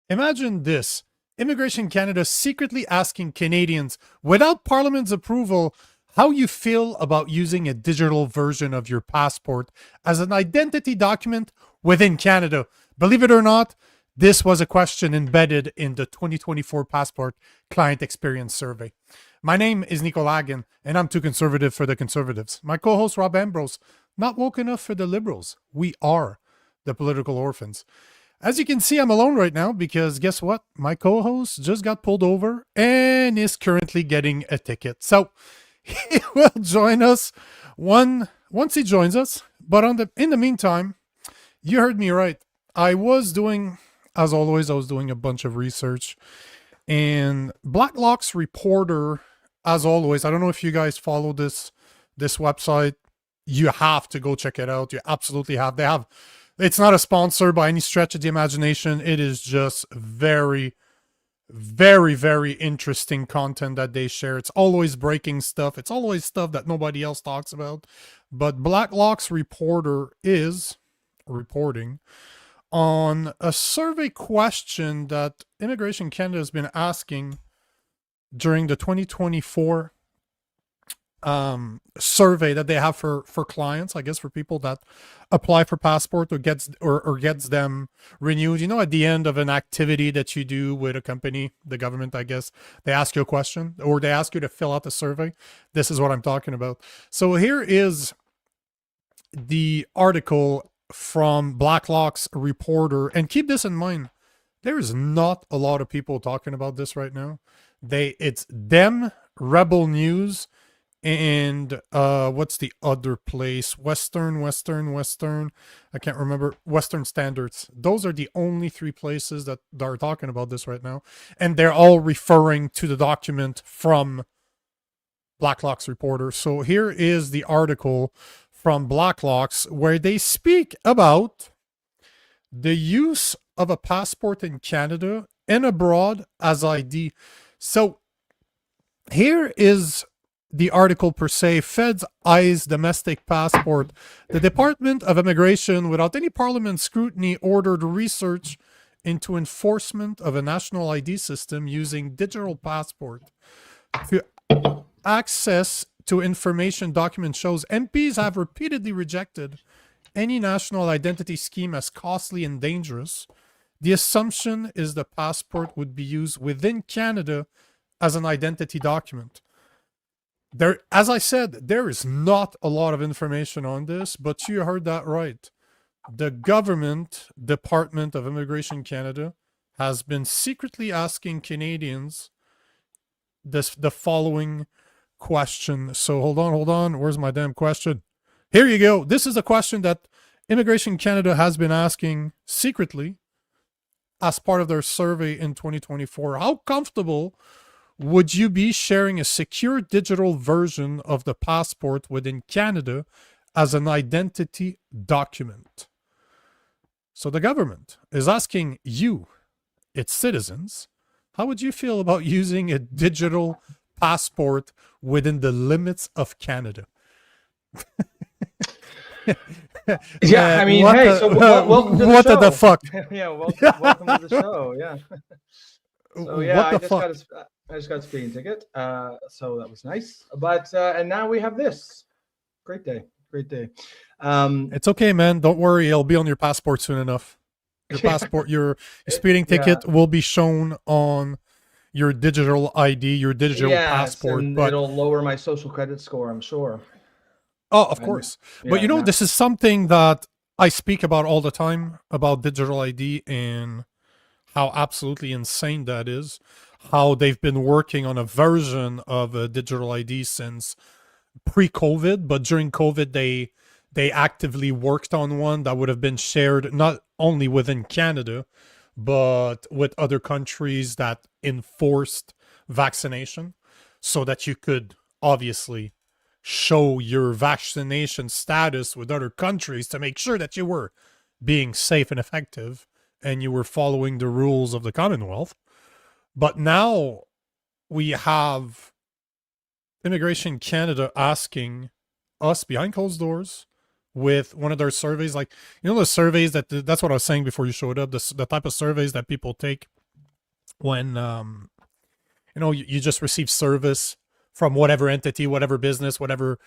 Imagine this. Immigration Canada secretly asking Canadians, without Parliament's approval, how you feel about using a digital version of your passport as an identity document within Canada. Believe it or not, this was a question embedded in the 2024 Passport Client Experience Survey. My name is Nico Rob, and I'm too conservative for the conservatives. My co-host Rob Ambrose, not woke enough for the liberals. We are the political orphans. As you can see, I'm alone right now because guess what? My co-host just got pulled over and is currently getting a ticket. So he will join us once he joins us. But in the meantime, you heard me right. I was doing, as always, I was doing a bunch of research. And Blacklock's reporter, as always, I don't know if you guys follow this website. You have to go check it out. You absolutely have. They have. It's not a sponsor by any stretch of the imagination. It is just very, very, very interesting content that they share. It's always breaking stuff. It's always stuff that nobody else talks about. But Blacklock's reporter is reporting on a survey question that Immigration Canada has been asking during the 2024 survey that they have for clients, I guess, for people that apply for passport or gets them renewed. You know, at the end of an activity that you do with a company, the government, I guess, they ask you a question or they ask you to fill out a survey. This is what I'm talking about. So here is the article from Blacklock's reporter, and keep this in mind, there is not a lot of people talking about this right now. It's them, Rebel News, and what's the other place? Western. I can't remember. Western Standards. Those are the only three places that are talking about this right now, and they're all referring to the document from Blacklock's reporter. So here is the article from Blacklock's where they speak about the use of a passport in Canada and abroad as ID. So here is the article per se. Feds eyes domestic passport. The Department of Immigration, without any parliament scrutiny, ordered research into enforcement of a national ID system using digital passport. To access to information document shows MPs have repeatedly rejected any national identity scheme as costly and dangerous. The assumption is the passport would be used within Canada as an identity document. There, as I said, there is not a lot of information on this, but you heard that right. The government Department of Immigration Canada has been secretly asking Canadians the following question. So hold on. Where's my damn question? Here you go. This is a question that Immigration Canada has been asking secretly as part of their survey in 2024. How comfortable would you be sharing a secure digital version of the passport within Canada as an identity document? So the government is asking you, its citizens, how would you feel about using a digital passport within the limits of Canada? Yeah, I mean, hey, so welcome to the what show. the fuck? Yeah, welcome to the show. Yeah. So yeah, what the fuck? I just got a speeding ticket. So that was nice. But and now we have this. Great day. It's okay, man. Don't worry. It'll be on your passport soon enough. Your passport, your speeding ticket will be shown on your digital ID, your digital passport. And but it'll lower my social credit score, I'm sure. Oh, of course. But you know, this is something that I speak about all the time about digital ID and how absolutely insane that is. How they've been working on a version of a digital ID since pre-COVID, but during COVID they actively worked on one that would have been shared not only within Canada, but with other countries that enforced vaccination so that you could obviously show your vaccination status with other countries to make sure that you were being safe and effective and you were following the rules of the Commonwealth. But now we have Immigration Canada asking us behind closed doors with one of their surveys. Like, the surveys that's what I was saying before you showed up. The type of surveys that people take when you just receive service from whatever entity, whatever business, whatever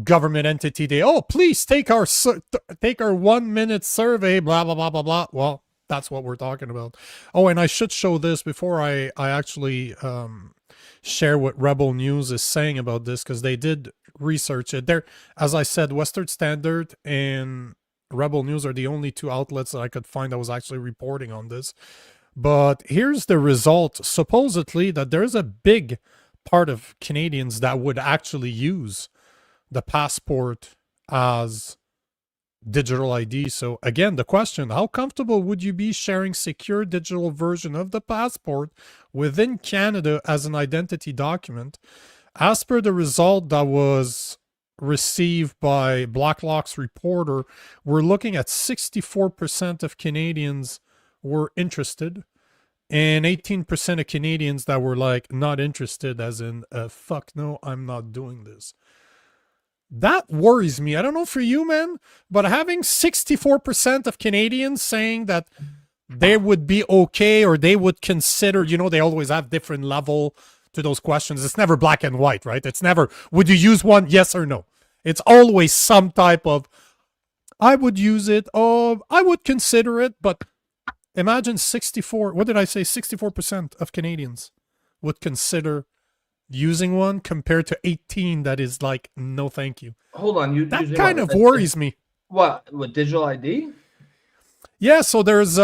government entity. Please take our 1 minute survey, blah blah blah blah blah. Well, that's what we're talking about. Oh, and I should show this before I actually share what Rebel News is saying about this, because they did research it. There, as I said, Western Standard and Rebel News are the only two outlets that I could find that was actually reporting on this. But here's the result. Supposedly that there's a big part of Canadians that would actually use the passport as digital ID. So again, the question, how comfortable would you be sharing secure digital version of the passport within Canada as an identity document? As per the result that was received by Blacklock's reporter, we're looking at 64% of Canadians were interested, and 18% of Canadians that were like not interested, as in fuck no, I'm not doing this. That worries me. I don't know for you, man, but having 64% of Canadians saying that they would be okay, or they would consider, they always have different level to those questions. It's never black and white, right? It's never, would you use one? Yes or no. It's always some type of, I would use it, I would consider it. But imagine 64% of Canadians would consider using one, compared to 18 that is like, no thank you. Hold on, that kind of worries me. What digital ID? Yeah, so there's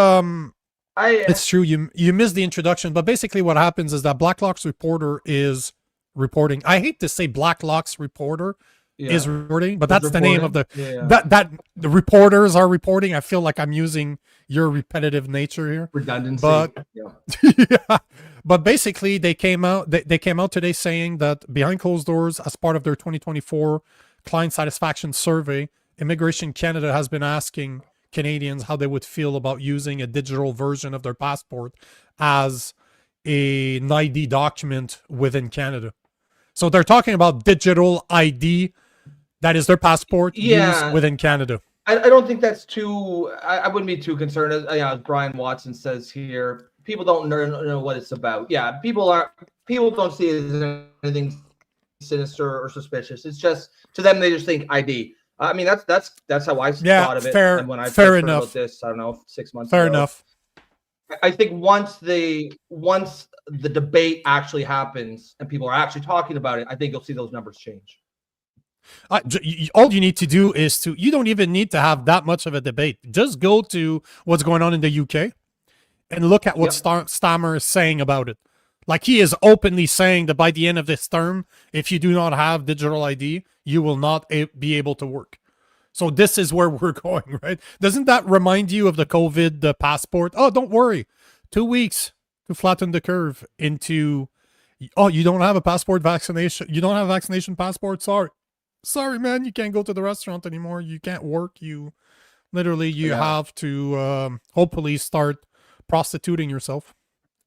it's true, you missed the introduction, but basically what happens is that Blacklock's reporter is reporting. I hate to say Blacklock's reporter is reporting, but that's the name of the that the reporters are reporting. I feel like I'm using your repetitive nature here, redundancy, but yeah. But basically they came out today saying that behind closed doors, as part of their 2024 client satisfaction survey, Immigration Canada has been asking Canadians how they would feel about using a digital version of their passport as an ID document within Canada. So they're talking about digital ID, that is their passport, used within Canada. I don't think that's too, I wouldn't be too concerned. As Brian Watson says here, people don't know what it's about. Yeah, people don't see it as anything sinister or suspicious. It's just, to them, they just think ID. I mean, that's how I thought of it. And when I fair enough. About this, I don't know, 6 months fair ago. enough. I think once the debate actually happens and people are actually talking about it, I think you'll see those numbers change. All you need to do is you don't even need to have that much of a debate. Just go to what's going on in the UK and look at what Stammer is saying about it. Like, he is openly saying that by the end of this term, if you do not have digital ID, you will not be able to work. So this is where we're going, right? Doesn't that remind you of the COVID passport? Oh, don't worry. 2 weeks to flatten the curve into, you don't have a passport vaccination. You don't have a vaccination passport. Sorry, man. You can't go to the restaurant anymore. You can't work. You have to hopefully start prostituting yourself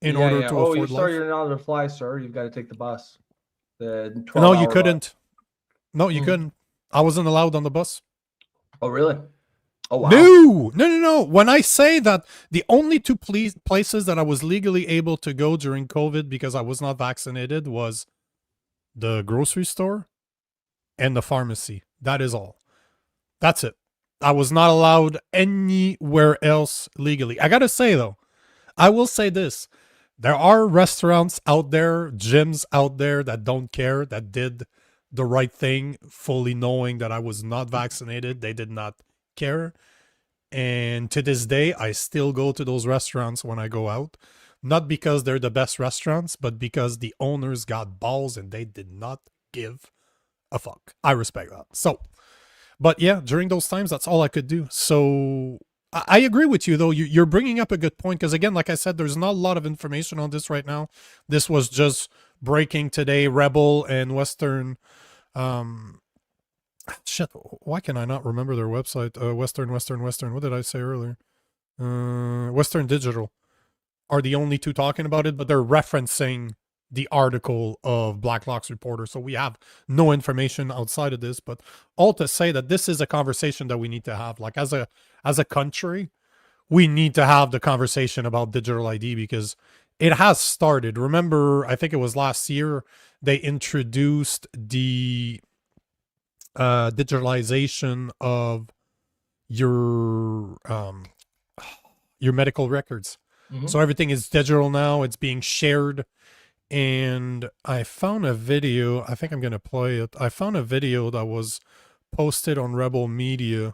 in order to afford life. Sorry, you're not able to fly, sir. You've got to take the bus. No, you couldn't. No, you couldn't. I wasn't allowed on the bus. Oh, really? Oh, wow. No. When I say that the only two places that I was legally able to go during COVID because I was not vaccinated was the grocery store and the pharmacy. That is all. That's it. I was not allowed anywhere else legally. I got to say, though, I will say this. There are restaurants out there, gyms out there that don't care, that did the right thing, fully knowing that I was not vaccinated. They did not care. And to this day, I still go to those restaurants when I go out. Not because they're the best restaurants, but because the owners got balls and they did not give a fuck. I respect that. So, but yeah, during those times, that's all I could do. So I agree with you, though. You're bringing up a good point, because again, like I said, there's not a lot of information on this right now. This was just breaking today. Rebel and Western, shit, why can I not remember their website? Western. What did I say earlier? Western Digital are the only two talking about it, but they're referencing the article of Blacklock's reporter. So we have no information outside of this, but all to say that this is a conversation that we need to have. Like as a country, we need to have the conversation about digital ID because it has started. Remember, I think it was last year they introduced the digitalization of your medical records. So everything is digital now. It's being shared. And I found a video. I think I'm going to play it. I found a video that was posted on Rebel Media,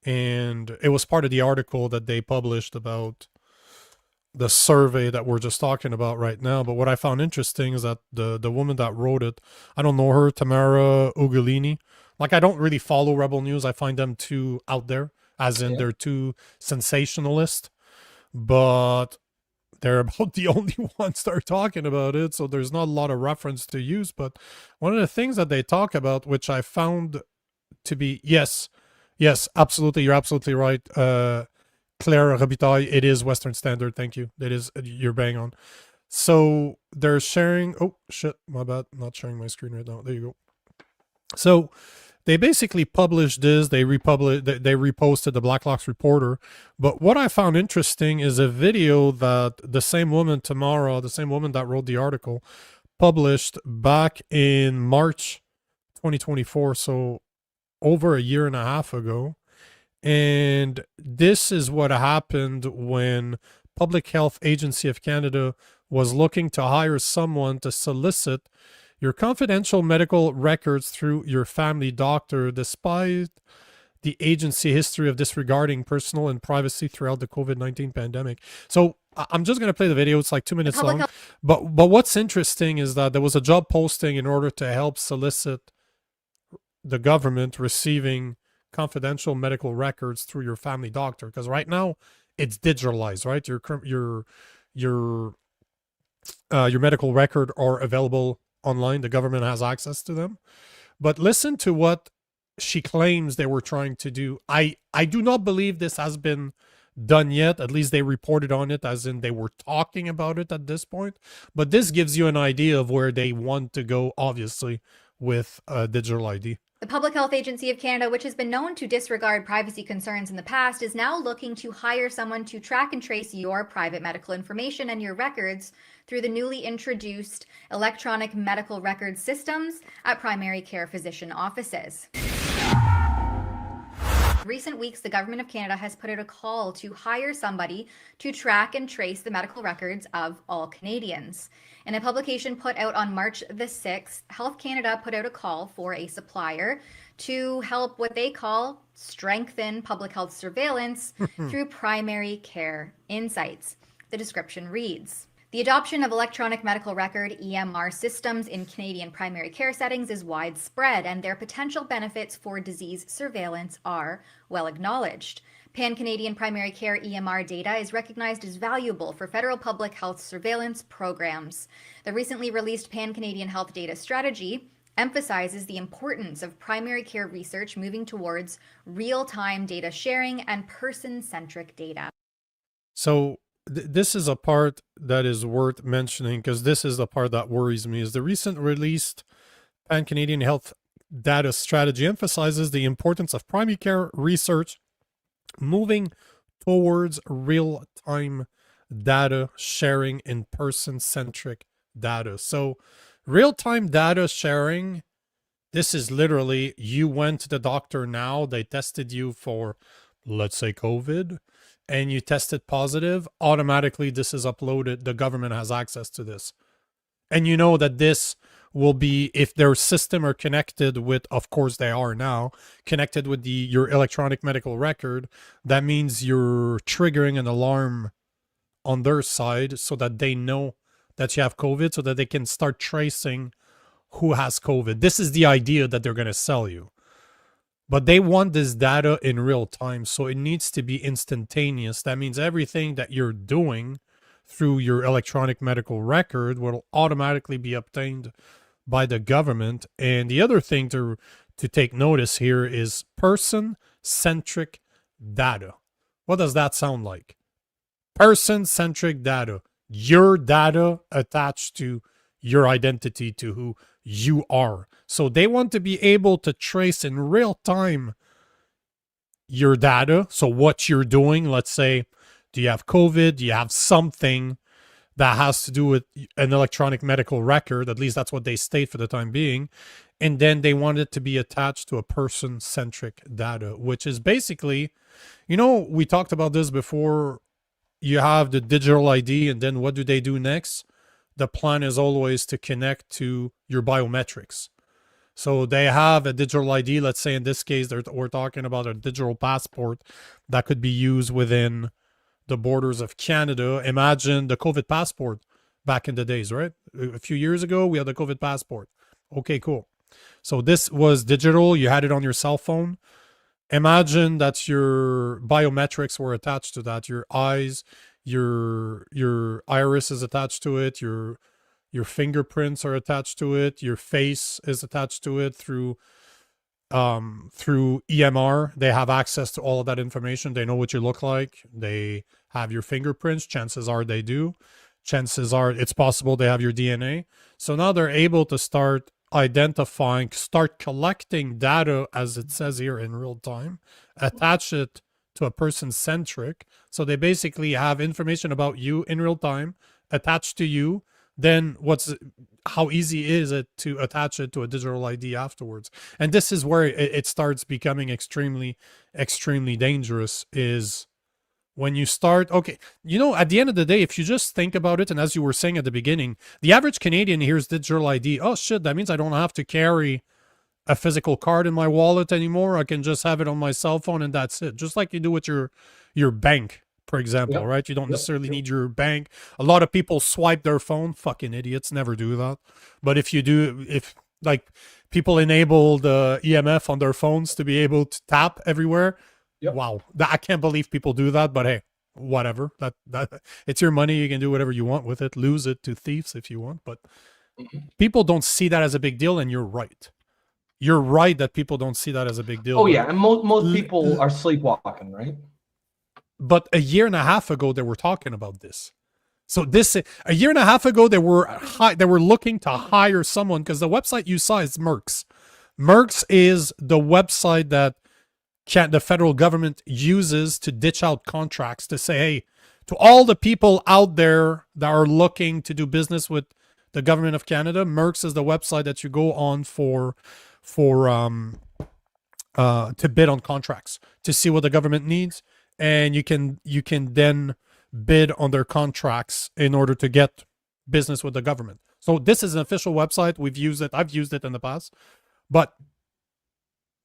and it was part of the article that they published about the survey that we're just talking about right now. But what I found interesting is that the woman that wrote it, I don't know her, Tamara Ugolini. Like, I don't really follow Rebel News. I find them too out there, as in they're too sensationalist. But they're about the only ones that are talking about it, so there's not a lot of reference to use. But one of the things that they talk about, which I found to be, yes, absolutely, you're absolutely right, Claire Robitaille, it is Western Standard, thank you. It is, you're bang on. So they're sharing, oh shit, my bad, not sharing my screen right now. There you go. So they basically published this, they reposted the Blacklock's reporter. But what I found interesting is a video that the same woman, Tamara, the same woman that wrote the article, published back in March 2024, so over a year and a half ago. And this is what happened when Public Health Agency of Canada was looking to hire someone to solicit your confidential medical records through your family doctor, despite the agency history of disregarding personal and privacy throughout the COVID-19 pandemic. So I'm just going to play the video. It's like 2 minutes long. But what's interesting is that there was a job posting in order to help solicit the government receiving confidential medical records through your family doctor. Because right now it's digitalized, right? Your medical record are available online. The government has access to them. But listen to what she claims they were trying to do. I do not believe this has been done yet. At least they reported on it, as in they were talking about it at this point. But this gives you an idea of where they want to go, obviously, with digital ID. The Public Health Agency of Canada, which has been known to disregard privacy concerns in the past, is now looking to hire someone to track and trace your private medical information and your records through the newly introduced electronic medical record systems at primary care physician offices. In recent weeks, the Government of Canada has put out a call to hire somebody to track and trace the medical records of all Canadians. In a publication put out on March the 6th, Health Canada put out a call for a supplier to help what they call strengthen public health surveillance through primary care insights. The description reads: the adoption of electronic medical record EMR systems in Canadian primary care settings is widespread, and their potential benefits for disease surveillance are well acknowledged. Pan-Canadian primary care EMR data is recognized as valuable for federal public health surveillance programs. The recently released Pan-Canadian Health Data Strategy emphasizes the importance of primary care research moving towards real-time data sharing and person-centric data. So this is a part that is worth mentioning, because this is the part that worries me, is the recent released Pan-Canadian Health Data Strategy emphasizes the importance of primary care research moving towards real-time data sharing and person-centric data. So real-time data sharing, this is literally, you went to the doctor now, they tested you for, let's say, COVID, and you tested positive, automatically this is uploaded. The government has access to this. And you know that this will be, if their system are connected with, of course they are now, connected with your electronic medical record, that means you're triggering an alarm on their side so that they know that you have COVID, so that they can start tracing who has COVID. This is the idea that they're going to sell you. But they want this data in real time, so it needs to be instantaneous. That means everything that you're doing through your electronic medical record will automatically be obtained by the government. And the other thing to take notice here is person-centric data. What does that sound like? Person-centric data. Your data attached to your identity, to who you are. So they want to be able to trace in real time your data. So what you're doing, let's say, do you have COVID? Do you have something that has to do with an electronic medical record? At least that's what they state for the time being. And then they want it to be attached to a person-centric data, which is basically, we talked about this before. You have the digital ID, and then what do they do next? The plan is always to connect to your biometrics. So they have a digital ID. Let's say in this case, we're talking about a digital passport that could be used within the borders of Canada. Imagine the COVID passport back in the days, right? A few years ago, we had the COVID passport. Okay, cool. So this was digital. You had it on your cell phone. Imagine that your biometrics were attached to that. Your eyes, your iris is attached to it. Your fingerprints are attached to it. Your face is attached to it through EMR. They have access to all of that information. They know what you look like. They have your fingerprints. Chances are they do. Chances are it's possible they have your DNA. So now they're able to start identifying, start collecting data, as it says here, in real time, attach it to a person centric. So they basically have information about you in real time attached to you. Then how easy is it to attach it to a digital ID afterwards? And this is where it starts becoming extremely, extremely dangerous, is when you start, okay, at the end of the day, if you just think about it, and as you were saying at the beginning, the average Canadian hears digital ID. Oh shit, that means I don't have to carry a physical card in my wallet anymore. I can just have it on my cell phone and that's it. Just like you do with your bank, for example, right? You don't necessarily need your bank. A lot of people swipe their phone. Fucking idiots, never do that. But if you do, if like people enable the EMF on their phones to be able to tap everywhere, wow, I can't believe people do that. But hey, whatever. That it's your money. You can do whatever you want with it. Lose it to thieves if you want. But people don't see that as a big deal, and you're right. You're right that people don't see that as a big deal. Oh yeah, and most people are sleepwalking, right? But a year and a half ago, they were talking about this. So a year and a half ago, they were looking to hire someone, because the website you saw is Merck's. Merck's is the website that the federal government uses to ditch out contracts, to say, hey, to all the people out there that are looking to do business with the government of Canada, Merck's is the website that you go on to bid on contracts, to see what the government needs. And you can then bid on their contracts in order to get business with the government. So this is an official website. We've used it. I've used it in the past, but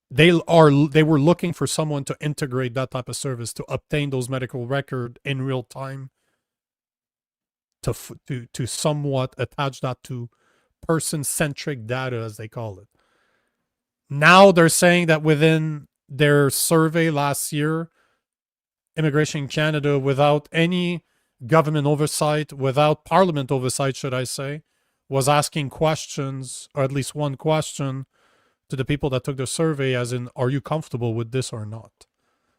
they were looking for someone to integrate that type of service, to obtain those medical records in real time, to somewhat attach that to person-centric data, as they call it. Now they're saying that within their survey last year, Immigration Canada, without any government oversight, without parliament oversight, should I say, was asking questions, or at least one question, to the people that took the survey, as in, are you comfortable with this or not?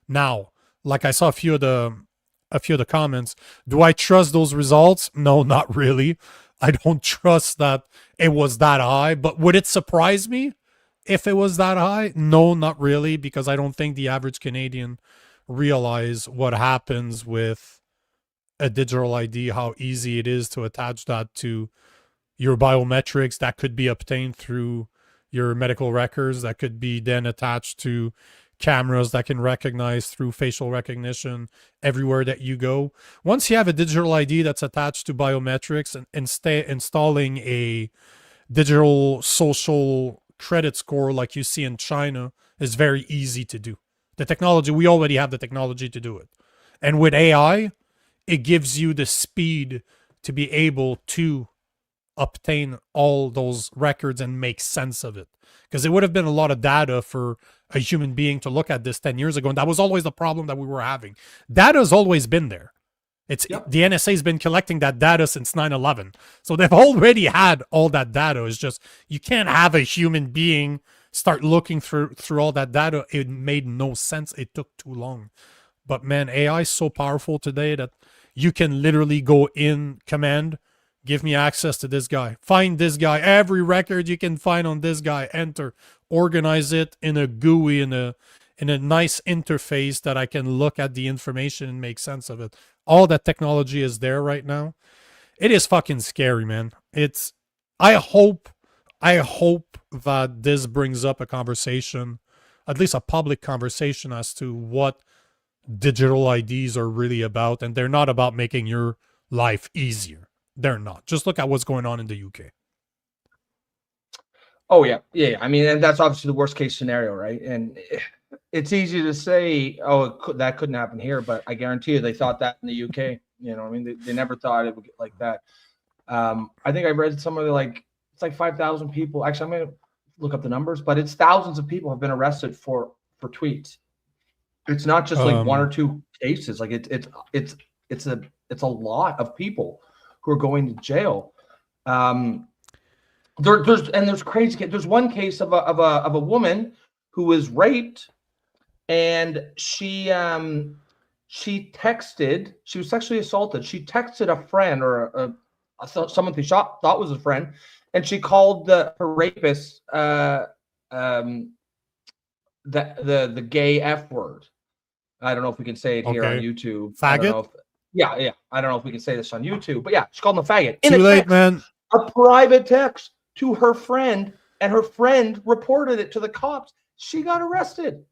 Now, like I saw a few of the comments, do I trust those results? No, not really. I don't trust that it was that high, but would it surprise me if it was that high? No, not really, because I don't think the average Canadian realize what happens with a digital ID, how easy it is to attach that to your biometrics that could be obtained through your medical records, that could be then attached to cameras that can recognize through facial recognition everywhere that you go. Once you have a digital ID that's attached to biometrics, and installing a digital social credit score like you see in China is very easy to do. The technology, we already have the technology to do it. And with AI, it gives you the speed to be able to obtain all those records and make sense of it. Because it would have been a lot of data for a human being to look at this 10 years ago. And that was always the problem that we were having. Data has always been there. The NSA has been collecting that data since 9/11. So they've already had all that data. It's just, you can't have a human being start looking through all that data. It made no sense. It took too long. But man, AI is so powerful today that you can literally go in command, Give me access to this guy. Find this guy. Every record you can find on this guy. Enter. Organize it in a GUI, in a nice interface that I can look at the information and make sense of it. All that technology is there right now. It is fucking scary, man. I hope that this brings up a conversation, at least a public conversation, as to what digital IDs are really about. And they're not about making your life easier. They're not. Just look at what's going on in the UK. Oh yeah. I mean, and that's obviously the worst case scenario, right? And it's easy to say, oh, that couldn't happen here, but I guarantee you they thought that in the UK. You know, I mean, they never thought it would get like that. I think I read somewhere like it's like 5,000 people. Actually, I'm going to look up the numbers, but it's thousands of people have been arrested for tweets. It's not just like one or two cases. Like it's a lot of people who are going to jail. There's crazy. There's one case of a woman who was raped, and she texted. She was sexually assaulted. She texted a friend or someone she thought was a friend, and she called her rapist the gay F word. I don't know if we can say it here on YouTube. Faggot. Yeah. I don't know if we can say this on YouTube, but yeah, she called him a faggot. Too late, man. A private text to her friend, and her friend reported it to the cops. She got arrested.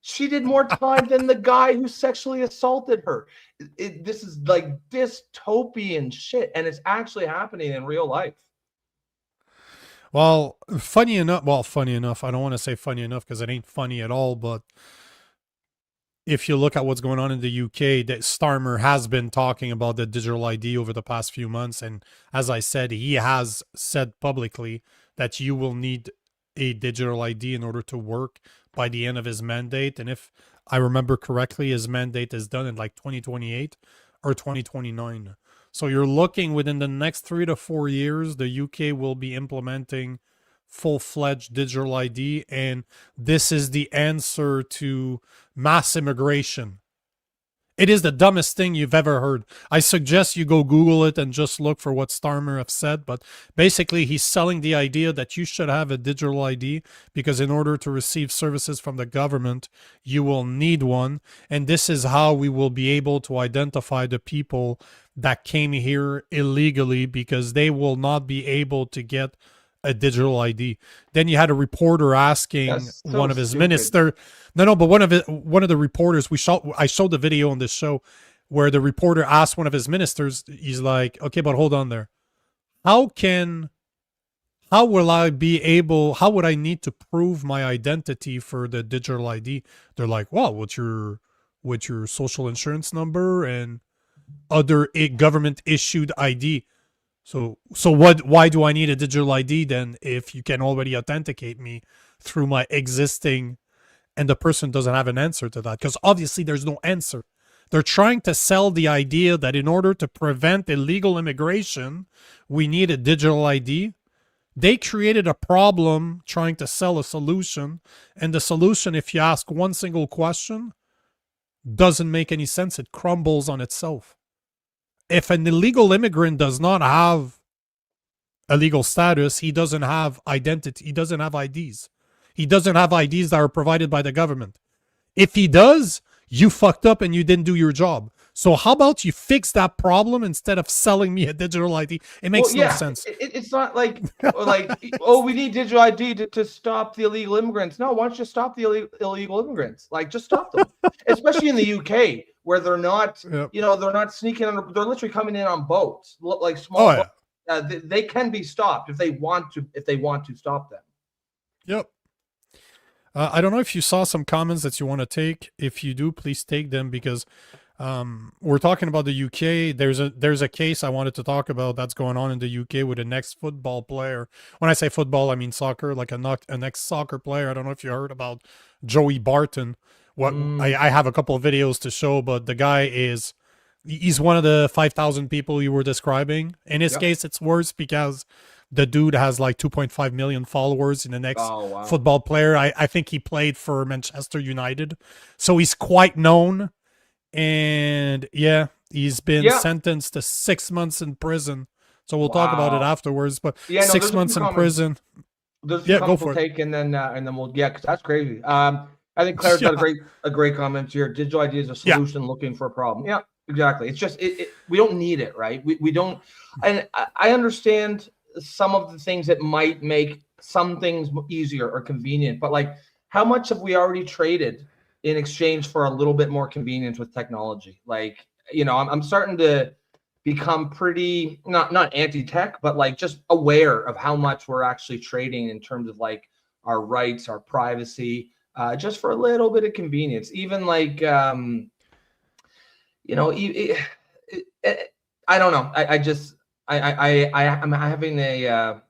She did more time than the guy who sexually assaulted her. This is like dystopian shit, and it's actually happening in real life. Well, funny enough, I don't want to say funny enough because it ain't funny at all, but if you look at what's going on in the UK, that Starmer has been talking about the digital ID over the past few months. And as I said, he has said publicly that you will need a digital ID in order to work by the end of his mandate. And if I remember correctly, his mandate is done in like 2028 or 2029. So you're looking within the next 3 to 4 years, the UK will be implementing full-fledged digital ID, and this is the answer to mass immigration. It is the dumbest thing you've ever heard. I suggest you go Google it and just look for what Starmer have said, but basically he's selling the idea that you should have a digital ID because in order to receive services from the government, you will need one, and this is how we will be able to identify the people that came here illegally because they will not be able to get a digital ID. Then you had a reporter asking one of his ministers. No, but one of the reporters, I showed the video on this show where the reporter asked one of his ministers, he's like, okay, but hold on there. How would I need to prove my identity for the digital ID? They're like, well, what's your social insurance number and other government issued ID? So why do I need a digital ID then if you can already authenticate me through my existing, and the person doesn't have an answer to that? Because obviously there's no answer. They're trying to sell the idea that in order to prevent illegal immigration, we need a digital ID. They created a problem trying to sell a solution, and the solution, if you ask one single question, doesn't make any sense. It crumbles on itself. If an illegal immigrant does not have a legal status, he doesn't have identity. He doesn't have IDs. He doesn't have IDs that are provided by the government. If he does, you fucked up and you didn't do your job. So how about you fix that problem instead of selling me a digital ID? It makes no sense. It's not like oh, we need digital ID to stop the illegal immigrants. No, why don't you stop the illegal immigrants? Like, just stop them. Especially in the UK, where they're not, they're not sneaking under. They're literally coming in on boats, like small. They can be stopped if they want to. If they want to stop them. Yep. I don't know if you saw some comments that you want to take. If you do, please take them because we're talking about the UK. There's a case I wanted to talk about that's going on in the UK with an ex-football player. When I say football, I mean soccer, like an ex-soccer player. I don't know if you heard about Joey Barton. I have a couple of videos to show, but the guy he's one of the 5,000 people you were describing. In his case, it's worse because the dude has like 2.5 million followers in an ex-football player. I think he played for Manchester United. So he's quite known. And yeah, he's been sentenced to 6 months in prison So we'll talk about it Wow. afterwards. But Yeah, no, 6 there's a months few in comments. prison. There's Yeah, a go comments for we'll it. take, and then we'll, yeah, because that's crazy. I think Claire's got Yeah, a great comment here. Digital ID is a yeah. solution looking for a problem. Yeah, exactly. It's just we don't need it, right? We don't, and I understand some of the things that might make some things easier or convenient, but like, how much have we already traded in exchange for a little bit more convenience with technology? Like, I'm starting to become pretty not anti-tech, but like just aware of how much we're actually trading in terms of like our rights, our privacy, just for a little bit of convenience. Even like you know, I don't know. I just I'm having a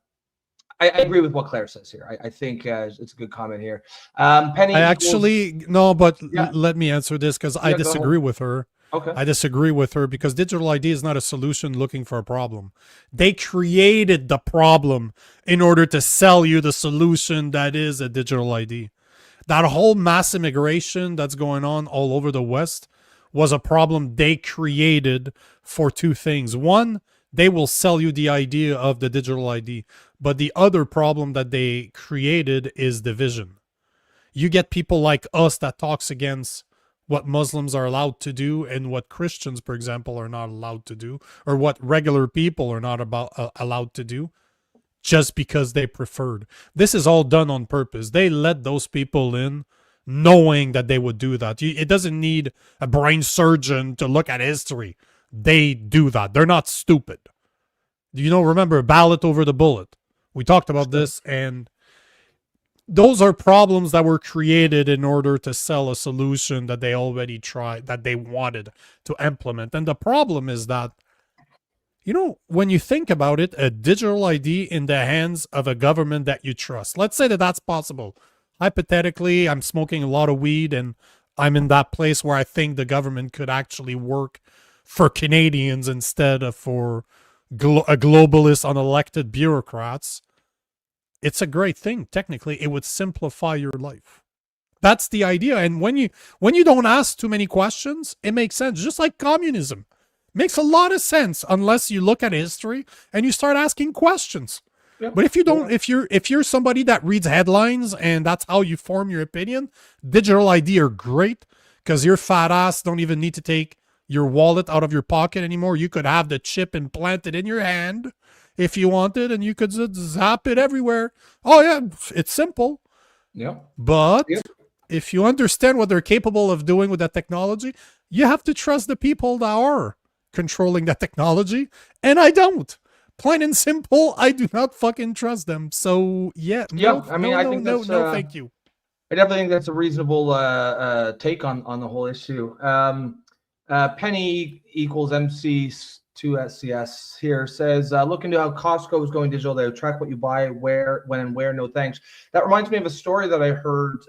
I agree with what Claire says here. I think it's a good comment here. I Penny equals, actually no, but yeah, let me answer this because I yeah, go ahead. disagree with her. Okay. I disagree with her because digital ID is not a solution looking for a problem. They created the problem in order to sell you the solution that is a digital ID. That whole mass immigration that's going on all over the West was a problem they created for two things. One, they will sell you the idea of the digital ID. But the other problem that they created is division. You get people like us that talks against what Muslims are allowed to do and what Christians, for example, are not allowed to do, or what regular people are not allowed to do, just because they preferred. This is all done on purpose. They let those people in knowing that they would do that. It doesn't need a brain surgeon to look at history. They do that. They're not stupid. Remember, ballot over the bullet. We talked about this, and those are problems that were created in order to sell a solution that they already tried, that they wanted to implement. And the problem is that, when you think about it, a digital ID in the hands of a government that you trust, let's say that that's possible. Hypothetically, I'm smoking a lot of weed and I'm in that place where I think the government could actually work for Canadians instead of for a globalist, unelected bureaucrats. It's a great thing. Technically, it would simplify your life. That's the idea. And when you don't ask too many questions, it makes sense. Just like communism. Makes a lot of sense unless you look at history and you start asking questions. Yep. But if you don't, if you're somebody that reads headlines and that's how you form your opinion, digital ID are great because your fat ass don't even need to take your wallet out of your pocket anymore. You could have the chip implanted in your hand if you wanted, and you could zap it everywhere. Oh yeah, it's simple. Yeah. But if you understand what they're capable of doing with that technology, you have to trust the people that are controlling that technology, and I don't. Plain and simple, I do not fucking trust them. So yeah, I think that's no, thank you. I definitely think that's a reasonable take on the whole issue. Penny equals MC2SCS here says, look into how Costco is going digital. They track what you buy, where, when, and where. No thanks. That reminds me of a story that I heard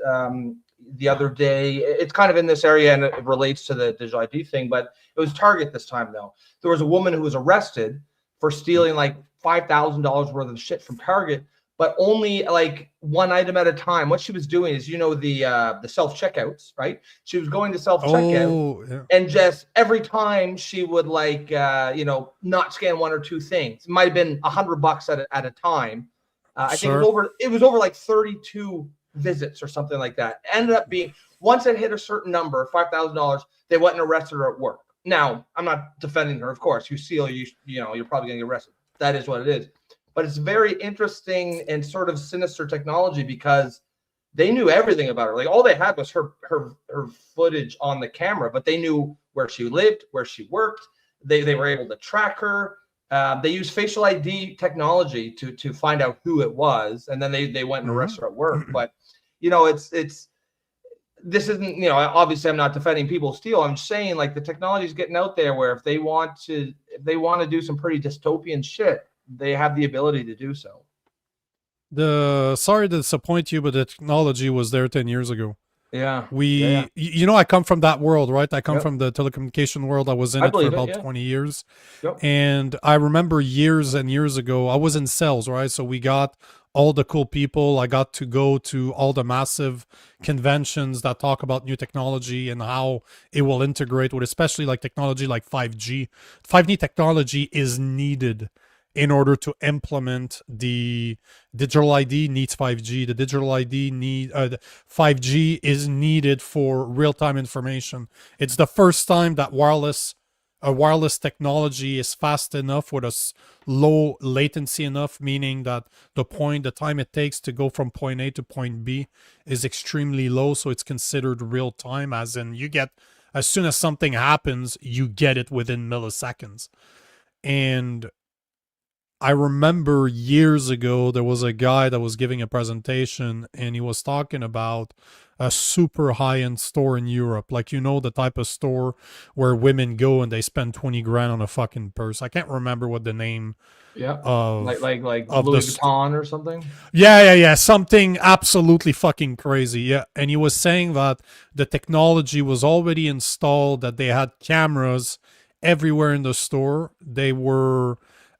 the other day. It's kind of in this area and it relates to the digital ID thing, but it was Target this time though. There was a woman who was arrested for stealing like $5,000 worth of shit from Target, but only like one item at a time. What she was doing is, the self-checkouts, right? She was going to self-checkout and just every time she would like, not scan one or two things. It might've been $100 at a time. I think it was over like 32 visits or something like that. Ended up being, once it hit a certain number, $5,000, they went and arrested her at work. Now, I'm not defending her, of course. You steal, you're probably going to get arrested. That is what it is. But it's very interesting and sort of sinister technology because they knew everything about her. Like all they had was her footage on the camera, but they knew where she lived, where she worked. They were able to track her. They used facial ID technology to find out who it was, and then they went and arrested her at work. But this isn't, obviously I'm not defending people steal. I'm saying like the technology is getting out there where if they want to do some pretty dystopian shit, they have the ability to do so. Sorry to disappoint you, but the technology was there 10 years ago. Yeah. I come from that world, right? I come from the telecommunication world. I was in it for about 20 years. Yep. And I remember years and years ago, I was in sales, right? So we got all the cool people. I got to go to all the massive conventions that talk about new technology and how it will integrate with especially like technology like 5G. 5G technology is needed in order to implement the digital ID needs 5G. The digital ID the 5G is needed for real-time information. It's the first time that wireless technology is fast enough with a low latency enough, meaning that the time it takes to go from point A to point B is extremely low. So it's considered real time, as in you get, as soon as something happens, you get it within milliseconds. And I remember years ago, there was a guy that was giving a presentation and he was talking about a super high-end store in Europe. Like, you know, the type of store where women go and they spend 20 grand on a fucking purse. I can't remember what the name of like of Louis the Vuitton or something. Yeah. Something absolutely fucking crazy. Yeah. And he was saying that the technology was already installed, that they had cameras everywhere in the store. They were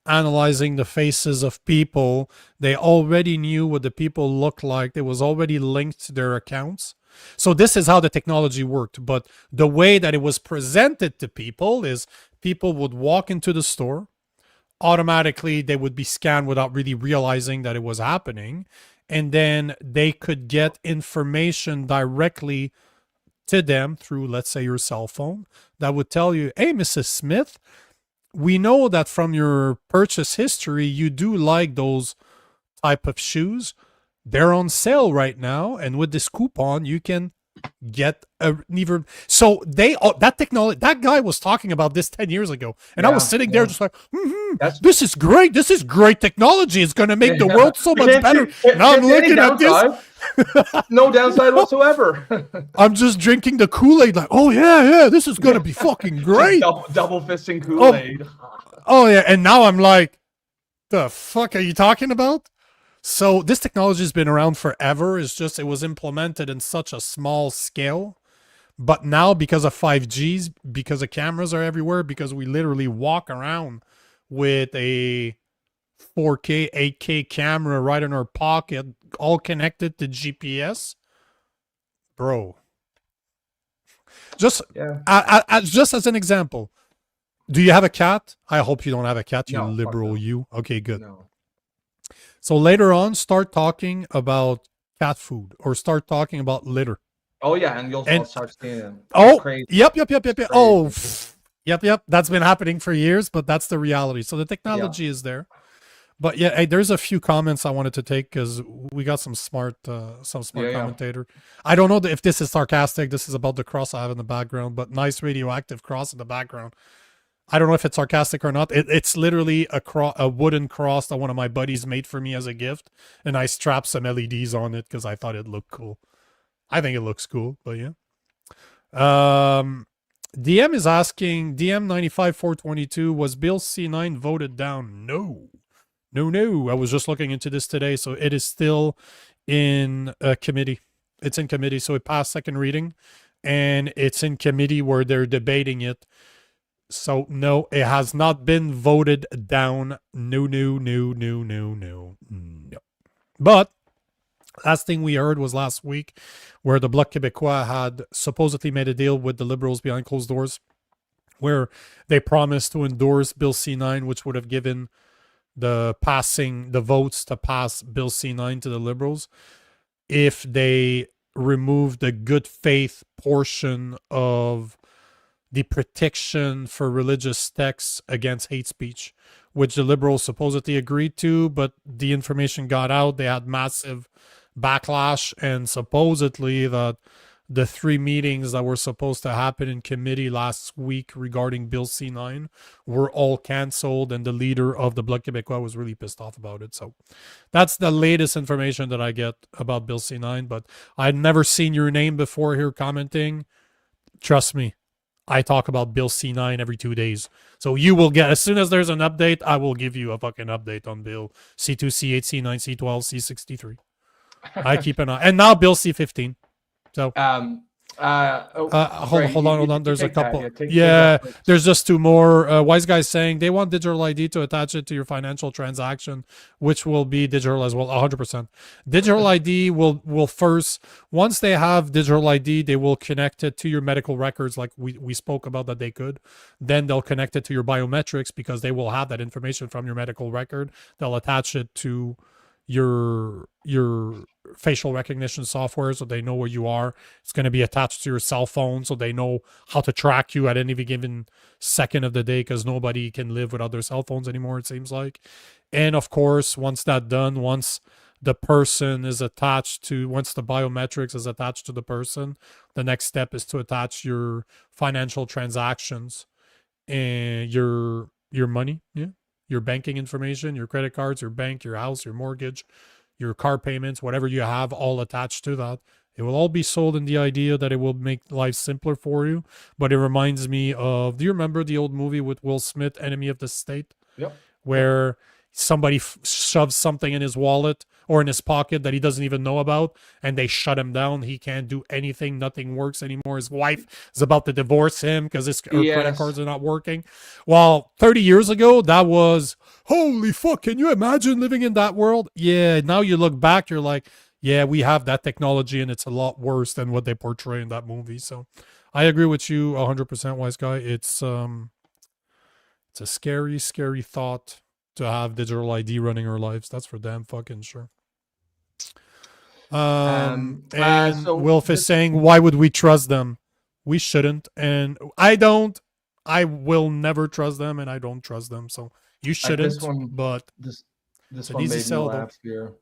analyzing the faces of people. They already knew what the people looked like. It was already linked to their accounts. So this is how the technology worked. But the way that it was presented to people is people would walk into the store. Automatically, they would be scanned without really realizing that it was happening. And then they could get information directly to them through, let's say, your cell phone that would tell you, hey, Mrs. Smith, we know that from your purchase history, you do like those type of shoes. They're on sale right now. And with this coupon, you can get so that technology, that guy was talking about this 10 years ago. And I was sitting there just like, this is great. This is great technology. It's going to make the world so much better. Now I'm looking at this. No downside whatsoever. I'm just drinking the Kool-Aid like, oh yeah, this is going to be fucking great. Double fisting Kool-Aid. Oh yeah, and now I'm like, the fuck are you talking about? So this technology has been around forever. It's just, it was implemented in such a small scale. But now, because of 5Gs, because the cameras are everywhere, because we literally walk around with a 4K, 8K camera right in our pocket, all connected to GPS, bro. Just just as an example, do you have a cat? I hope you don't have a cat, you liberal you. Okay, good. No. So later on, start talking about cat food or start talking about litter. Oh yeah, and you'll start seeing them. Oh, yep. Oh, yep. That's been happening for years, but that's the reality. So the technology is there. But yeah, hey, there's a few comments I wanted to take because we got some smart commentator. I don't know if this is sarcastic. This is about the cross I have in the background, but nice radioactive cross in the background. I don't know if it's sarcastic or not. It's literally a wooden cross that one of my buddies made for me as a gift, and I strapped some LEDs on it because I thought it looked cool. I think it looks cool, but yeah. DM is asking, DM95422, was Bill C9 voted down? No. I was just looking into this today, so it is still in committee. It's in committee, so it passed second reading, and it's in committee where they're debating it. So no, it has not been voted down. No. But last thing we heard was last week where the Bloc Québécois had supposedly made a deal with the Liberals behind closed doors where they promised to endorse Bill C9, which would have given the votes to pass Bill C9 to the Liberals if they removed the good faith portion of the protection for religious texts against hate speech, which the Liberals supposedly agreed to, but the information got out. They had massive backlash, and supposedly that the 3 meetings that were supposed to happen in committee last week regarding Bill C9 were all canceled, and the leader of the Bloc Québécois was really pissed off about it. So that's the latest information that I get about Bill C9, but I'd never seen your name before here commenting. Trust me, I talk about Bill C9 every 2 days. So you will get, as soon as there's an update, I will give you a fucking update on Bill C2, C8, C9, C12, C63. I keep an eye. And now Bill C15. So Greg, Hold on, hold on. you There's a take that. couple. Yeah, take Yeah, that first. there's just two more. Wise guys saying they want digital ID to attach it to your financial transaction, which will be digital as well. 100%. Digital ID will first, once they have digital ID, they will connect it to your medical records, like we spoke about that they could. Then they'll connect it to your biometrics because they will have that information from your medical record. They'll attach it to your facial recognition software so they know where you are. It's going to be attached to your cell phone so they know how to track you at any given second of the day because nobody can live without their cell phones anymore, it seems like. And of course, once that's done, once the person is attached to, once the biometrics is attached to the person, the next step is to attach your financial transactions and your money, yeah, your banking information, your credit cards, your bank, your house, your mortgage, your car payments, whatever you have, all attached to that. It will all be sold in the idea that it will make life simpler for you. But it reminds me of, do you remember the old movie with Will Smith, Enemy of the State? Yep. Where somebody shoves something in his wallet or in his pocket that he doesn't even know about, and they shut him down. He can't do anything. Nothing works anymore. His wife is about to divorce him because her credit cards are not working. Well, 30 years ago, that was, holy fuck, can you imagine living in that world? Yeah, now you look back, you're like, yeah, we have that technology, and it's a lot worse than what they portray in that movie. So I agree with you 100%, wise guy. It's a scary, scary thought to have digital ID running our lives. That's for damn fucking sure. And So Wilf is saying, why would we trust them? We shouldn't. And I don't. I will never trust them, and I don't trust them. So you shouldn't. This one, but this an one easy made me sell, though. laugh here.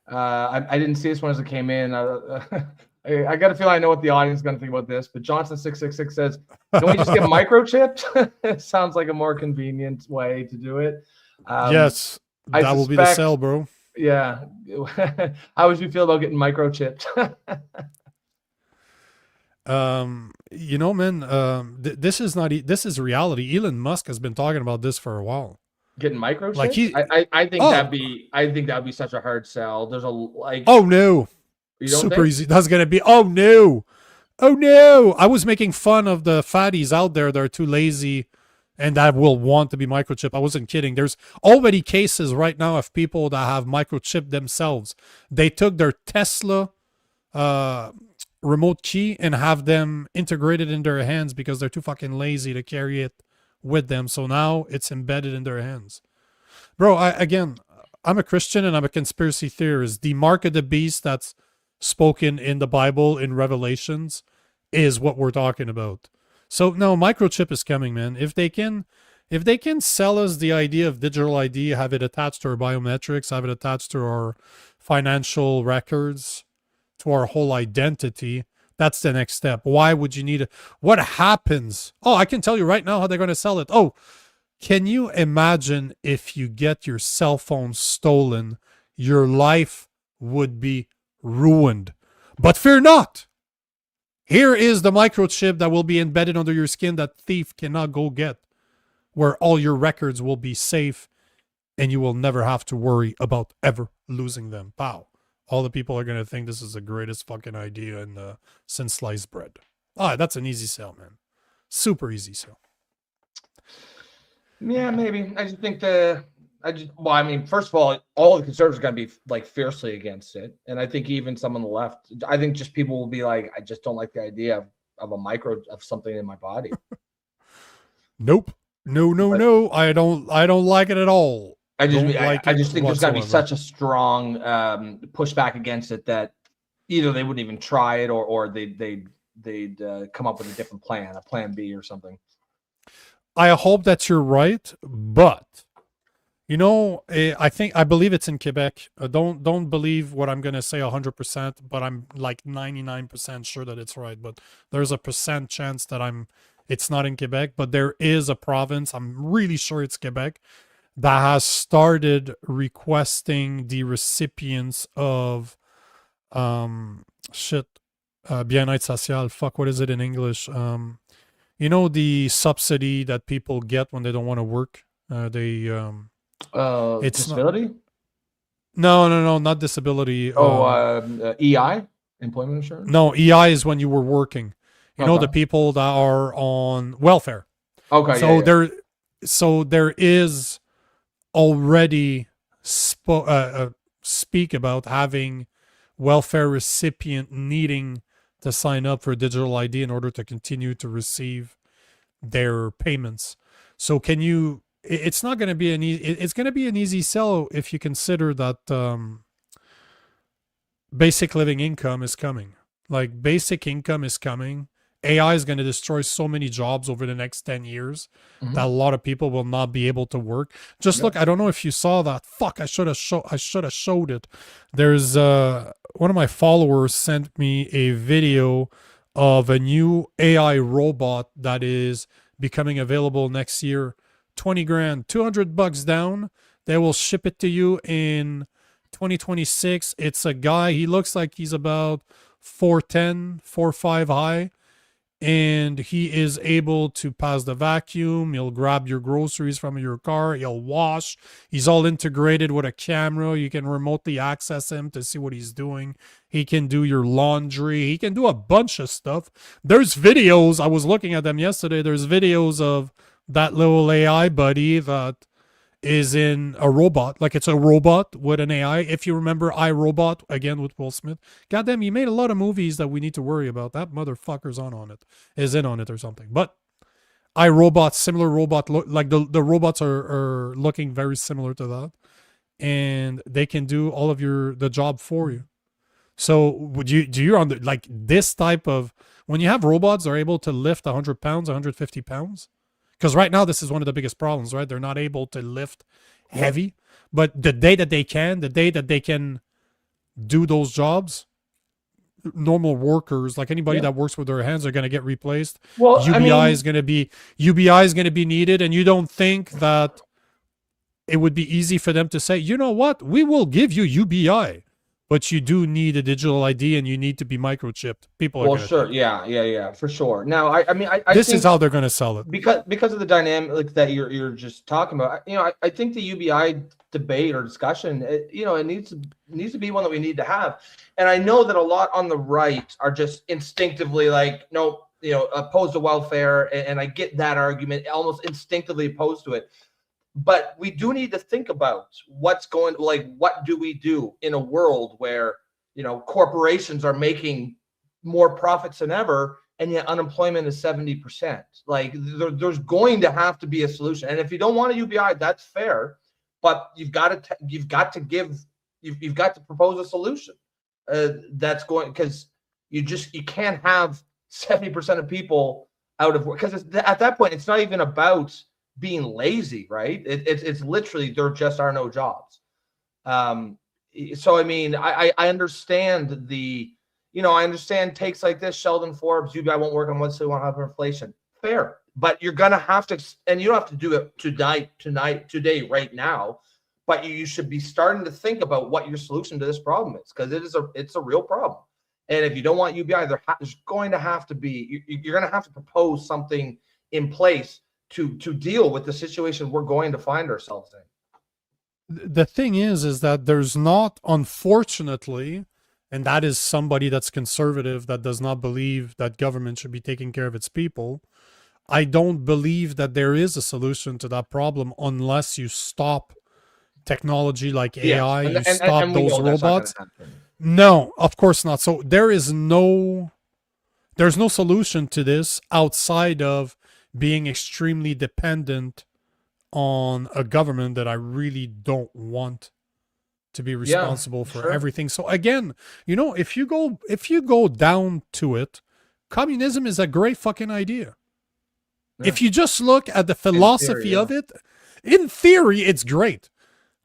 I didn't see this one as it came in. I got a feeling I know what the audience is going to think about this, but Johnson666 says, can we just get microchipped? It sounds like a more convenient way to do it. Yes, that will be the sell, bro. Yeah. How would you feel about getting microchipped? You know, man, this is reality. Elon Musk has been talking about this for a while. Getting microchipped? Like I think that'd be such a hard sell. There's a like. Oh no. Super easy. That's gonna be. Oh no. I was making fun of the fatties out there that are too lazy and that will want to be microchipped. I wasn't kidding. There's already cases right now of people that have microchipped themselves. They took their Tesla remote key and have them integrated in their hands because they're too fucking lazy to carry it with them. So now it's embedded in their hands. Bro, I'm a Christian and I'm a conspiracy theorist. The mark of the beast that's spoken in the Bible in Revelations is what we're talking about. So no, microchip is coming, man. If they can sell us the idea of digital ID, have it attached to our biometrics, have it attached to our financial records, to our whole identity, that's the next step. Why would you need it? What happens? Oh, I can tell you right now how they're going to sell it. Oh, can you imagine if you get your cell phone stolen, your life would be ruined. But fear not. Here is the microchip that will be embedded under your skin that thief cannot go get, where all your records will be safe and you will never have to worry about ever losing them. Pow. All the people are going to think this is the greatest fucking idea since sliced bread. That's an easy sell, man. Super easy sell. Yeah, maybe. I just think first of all the conservatives are going to be like fiercely against it. And I think even some on the left, I think just people will be like, I just don't like the idea of something in my body. Nope. No. I don't like it at all. I just think there's going to be such a strong pushback against it that either they wouldn't even try it or they'd come up with a different plan, a plan B or something. I hope that you're right, but I believe it's in Quebec. Don't believe what I'm going to say 100%, but I'm like 99% sure that it's right. But there's a percent chance that it's not in Quebec, but there is a province, I'm really sure it's Quebec, that has started requesting the recipients of bien-être social. Fuck, what is it in English? The subsidy that people get when they don't want to work. It's disability? No, not disability. EI? Employment insurance? No, EI is when you were working. You know, the Okay. people that are on welfare. Okay. So Yeah. there is already speak about having welfare recipient needing to sign up for digital ID in order to continue to receive their payments. So can you? It's not going to be it's going to be an easy sell if you consider that basic living income is coming. Like basic income is coming. AI is going to destroy so many jobs over the next 10 years that a lot of people will not be able to work. Just look, I don't know if you saw that. Fuck, I should have showed it. There's one of my followers sent me a video of a new AI robot that is becoming available next year. 20 grand, $200 down. They will ship it to you in 2026. It's a guy, he looks like he's about 4'10", 4'5" high, and he is able to pass the vacuum. He'll grab your groceries from your car. He'll wash. He's all integrated with a camera. You can remotely access him to see what he's doing. He can do your laundry. He can do a bunch of stuff. There's videos. I was looking at them yesterday. There's videos of that little AI buddy that is in a robot, like it's a robot with an AI. If you remember iRobot, again with Will Smith, goddamn, he made a lot of movies that we need to worry about. That motherfucker's is in on it or something. But iRobot, similar robot, like the robots are looking very similar to that, and they can do all of the job for you. So would you on like this type of, when you have robots, they're able to lift 100 pounds, 150 pounds. Because right now, this is one of the biggest problems, right? They're not able to lift heavy. But the day that they can do those jobs, normal workers, like anybody that works with their hands, are going to get replaced. Well, UBI is going to be needed. And you don't think that it would be easy for them to say, you know what, we will give you UBI, but you do need a digital ID and you need to be microchipped. People are sure, yeah, for sure. Now, I this think is how they're going to sell it. because of the dynamic that you're just talking about. I think the UBI debate or discussion, it needs to be one that we need to have. And I know that a lot on the right are just instinctively like, no, opposed to welfare, and I get that argument, almost instinctively opposed to it. But we do need to think about what do we do in a world where, corporations are making more profits than ever, and yet unemployment is 70%. Like there's going to have to be a solution. And if you don't want a UBI, that's fair, but you've got to propose a solution that's going, because you can't have 70% of people out of work, because at that point it's not even about being lazy, right? It's literally there just are no jobs. So I mean, I understand I understand takes like this, Sheldon Forbes, UBI won't work unless they want to have inflation. Fair, but you're gonna have to, and you don't have to do it today, right now. But you should be starting to think about what your solution to this problem is, because it's a real problem. And if you don't want UBI, there's going to have to be, you're going to have to propose something in place to deal with the situation we're going to find ourselves in. The thing is that there's not, unfortunately, and that is somebody that's conservative, that does not believe that government should be taking care of its people. I don't believe that there is a solution to that problem unless you stop technology like AI, you stop those robots. No, of course not. So there's no solution to this outside of being extremely dependent on a government that I really don't want to be responsible for everything. So again, if you go down to it, communism is a great fucking idea. Yeah. If you just look at the philosophy of it, in theory, it's great.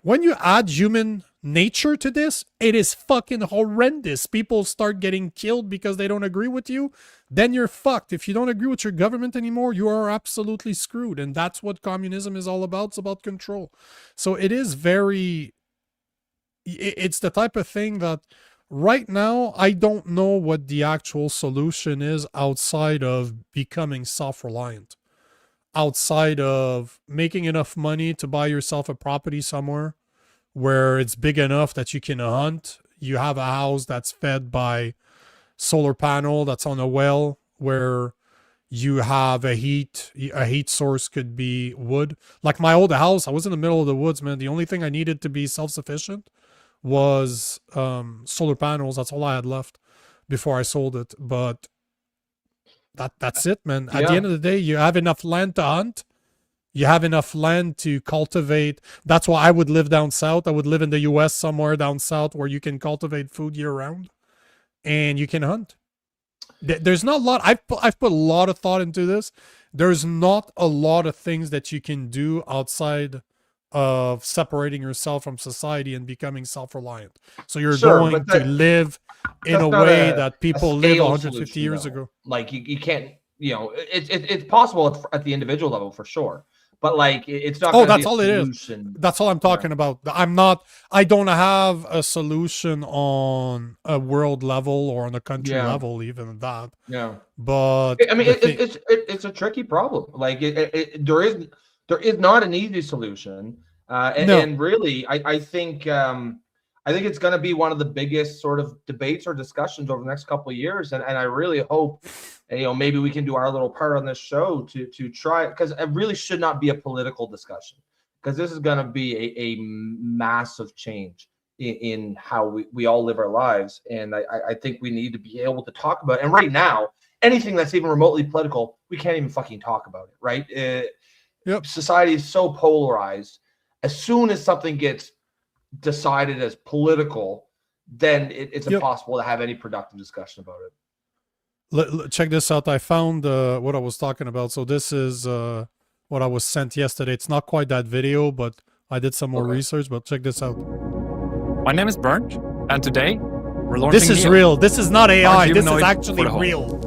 When you add human nature to this, it is fucking horrendous. People start getting killed because they don't agree with you. Then you're fucked. If you don't agree with your government anymore, you are absolutely screwed. And that's what communism is all about. It's about control. So it is it's the type of thing that right now, I don't know what the actual solution is outside of becoming self-reliant, outside of making enough money to buy yourself a property somewhere where it's big enough that you can hunt. You have a house that's fed by solar panel that's on a well where you have a heat source, could be wood. Like my old house, I was in the middle of the woods, man. The only thing I needed to be self-sufficient was solar panels. That's all I had left before I sold it. But that's it, man. At the end of the day, you have enough land to hunt. You have enough land to cultivate. That's why I would live down south. I would live in the US somewhere down south where you can cultivate food year round and you can hunt. There's not a lot. I've put a lot of thought into this. There's not a lot of things that you can do outside of separating yourself from society and becoming self-reliant. So you're going to live in a way that people live 150 years ago. Like you can't, it's possible at the individual level for sure. But like it's not. Oh, that's all it is. That's all I'm talking about. I don't have a solution on a world level or on a country level, even that. Yeah. But I mean, it's a tricky problem. Like there is not an easy solution. And really, I think it's going to be one of the biggest sort of debates or discussions over the next couple of years. And I really hope, maybe we can do our little part on this show to try, because it really should not be a political discussion, because this is going to be a massive change in how we all live our lives. And I think we need to be able to talk about it. And right now, anything that's even remotely political, we can't even fucking talk about it, right? Society is so polarized. As soon as something gets decided as political, then it's impossible to have any productive discussion about it. Check this out. I found what I was talking about. So this is what I was sent yesterday. It's not quite that video, but I did some more research. But check this out. My name is Bernd, and today we're launching This is Neo. real. This is not AI. This is actually real.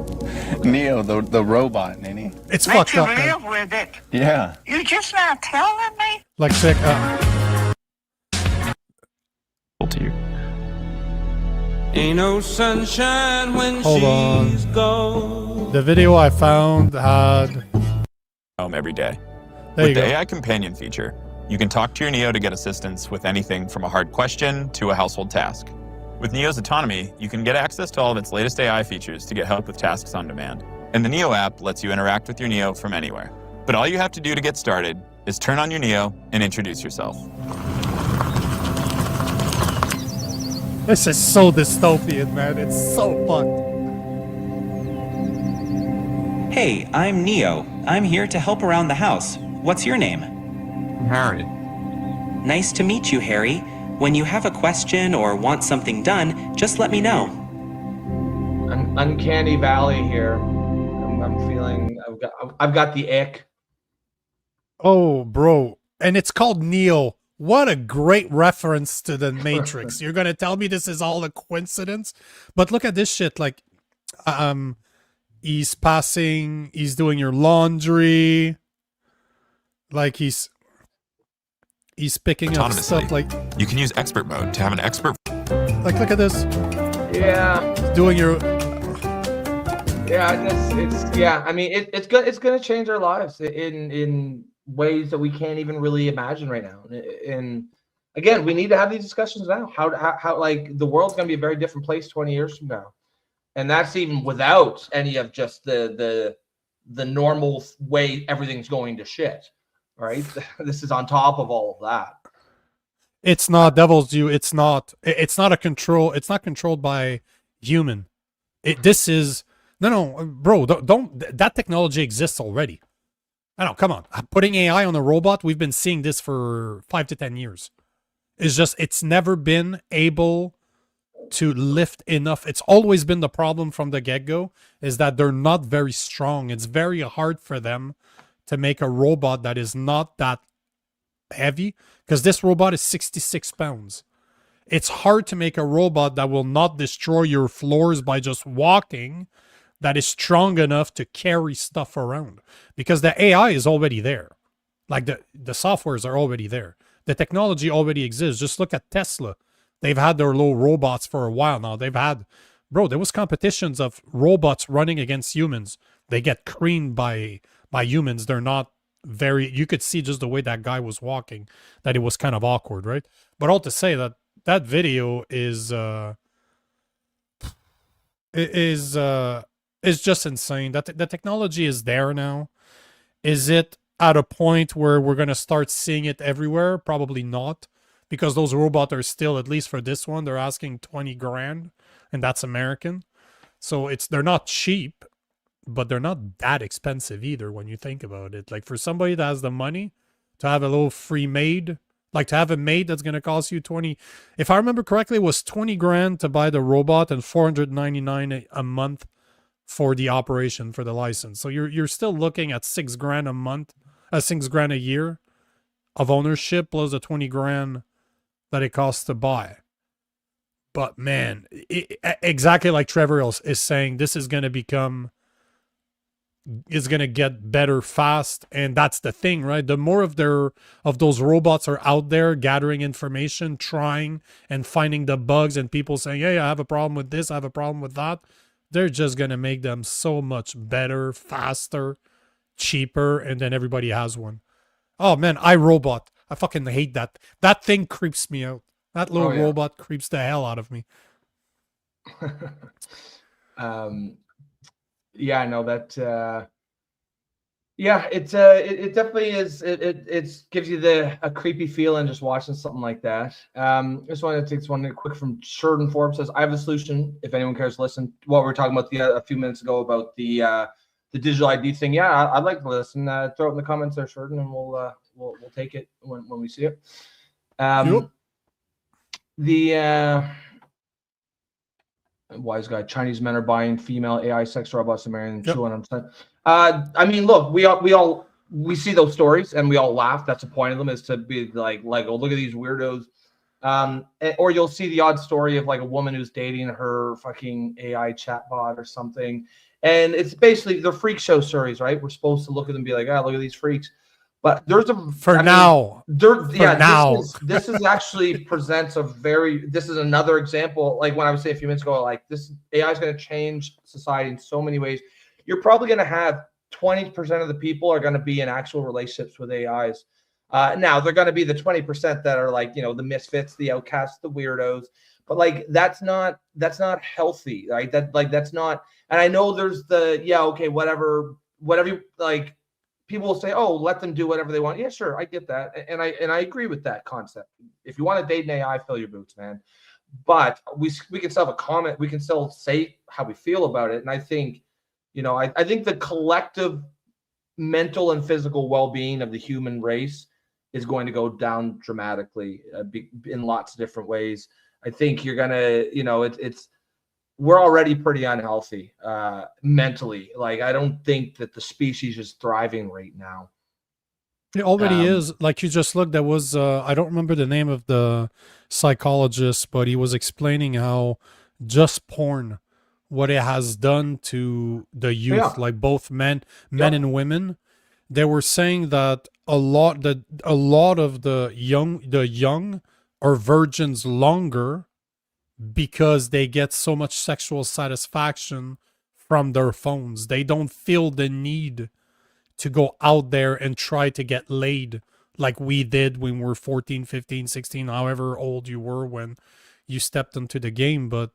Neo, the robot, Nini. It's fucked up, man. Live with it. Yeah. You just not telling me? Like, check. To you. Ain't no sunshine when Hold she's on. gone. The video I found had. Home every day. There you With the go. AI companion feature, you can talk to your Neo to get assistance with anything from a hard question to a household task. With Neo's autonomy, you can get access to all of its latest AI features to get help with tasks on demand. And the Neo app lets you interact with your Neo from anywhere. But all you have to do to get started is turn on your Neo and introduce yourself. This is so dystopian, man. It's so fucked. Hey, I'm Neo. I'm here to help around the house. What's your name? Harry. Nice to meet you, Harry. When you have a question or want something done, just let me know. Uncanny Valley here. I'm feeling I've got the ick. Oh, bro. And it's called Neo. What a great reference to the Matrix. You're going to tell me this is all a coincidence? But look at this shit. Like, he's doing your laundry. Like, he's picking up stuff. Like, you can use expert mode to have an expert. Like, look at this. Yeah. Doing your. Yeah, it's yeah. I mean, it's going to change our lives in ways that we can't even really imagine right now. And again, we need to have these discussions now. How like the world's going to be a very different place 20 years from now, and that's even without any of just the normal way everything's going to shit. Right? This is on top of all of that. It's not devil's due. It's not a control. It's not controlled by human. This is no, bro. Don't that technology exists already. I know, come on. Putting AI on a robot, we've been seeing this for 5 to 10 years. It's just, it's never been able to lift enough. It's always been the problem from the get-go, is that they're not very strong. It's very hard for them to make a robot that is not that heavy, because this robot is 66 pounds. It's hard to make a robot that will not destroy your floors by just walking, that is strong enough to carry stuff around, because the AI is already there. Like the softwares are already there. The technology already exists. Just look at Tesla. They've had their little robots for a while now. There was competitions of robots running against humans. They get creamed by humans. They're not very, you could see just the way that guy was walking, that it was kind of awkward, right? But all to say that video is, is just insane. That the technology is there now. Is it at a point where we're gonna start seeing it everywhere? Probably not, because those robots are still, at least for this one, they're asking 20 grand, and that's American. So they're not cheap, but they're not that expensive either when you think about it. Like for somebody that has the money to have a little free maid, like to have a maid that's going to cost you 20, if I remember correctly, it was 20 grand to buy the robot and 499 a month for the operation, for the license. So you're still looking at 6 grand a month, 6 grand a year of ownership plus the 20 grand that it costs to buy. But man, exactly like Trevor is saying, this is going to get better fast. And that's the thing, right? The more of those robots are out there gathering information, trying and finding the bugs, and people saying, hey, I have a problem with this, I have a problem with that, they're just going to make them so much better, faster, cheaper, and then everybody has one. Oh man, iRobot. I fucking hate that. That thing creeps me out. That little robot creeps the hell out of me. Yeah, I know that. Yeah, it definitely is. It gives you a creepy feeling just watching something like that. Just wanted to take this one quick from Sheridan Forbes. Says, I have a solution if anyone cares to listen. What we were talking about a few minutes ago about the digital ID thing. Yeah, I'd like to listen. Throw it in the comments there, Sheridan, and we'll take it when we see it. Yep. The wise guy, Chinese men are buying female AI sex robots and marrying them. Yep. I mean, look, we see those stories and we all laugh. That's the point of them, is to be like, oh, look at these weirdos. Or you'll see the odd story of like a woman who's dating her fucking AI chatbot or something. And it's basically the freak show stories, right? We're supposed to look at them and be like, look at these freaks. But there's this is actually presents this is another example. Like when I was saying a few minutes ago, like this AI is going to change society in so many ways. You're probably going to have 20% of the people are going to be in actual relationships with AIs. Now they're going to be the 20% that are like, the misfits, the outcasts, the weirdos. But like that's not healthy, right? That's not. And I know there's whatever you like. People will say, "Oh, let them do whatever they want." Yeah, sure, I get that, and I agree with that concept. If you want to date an AI, fill your boots, man. But we can still have a comment. We can still say how we feel about it. And I think, I think the collective mental and physical well-being of the human race is going to go down dramatically in lots of different ways. I think you're gonna, we're already pretty unhealthy mentally. Like, I don't think that the species is thriving right now. It already is. Like you just looked, there was, I don't remember the name of the psychologist, but he was explaining how just porn, what it has done to the youth, like both men and women. They were saying that a lot of the young are virgins longer because they get so much sexual satisfaction from their phones. They don't feel the need to go out there and try to get laid like we did when we were 14, 15, 16, however old you were when you stepped into the game. But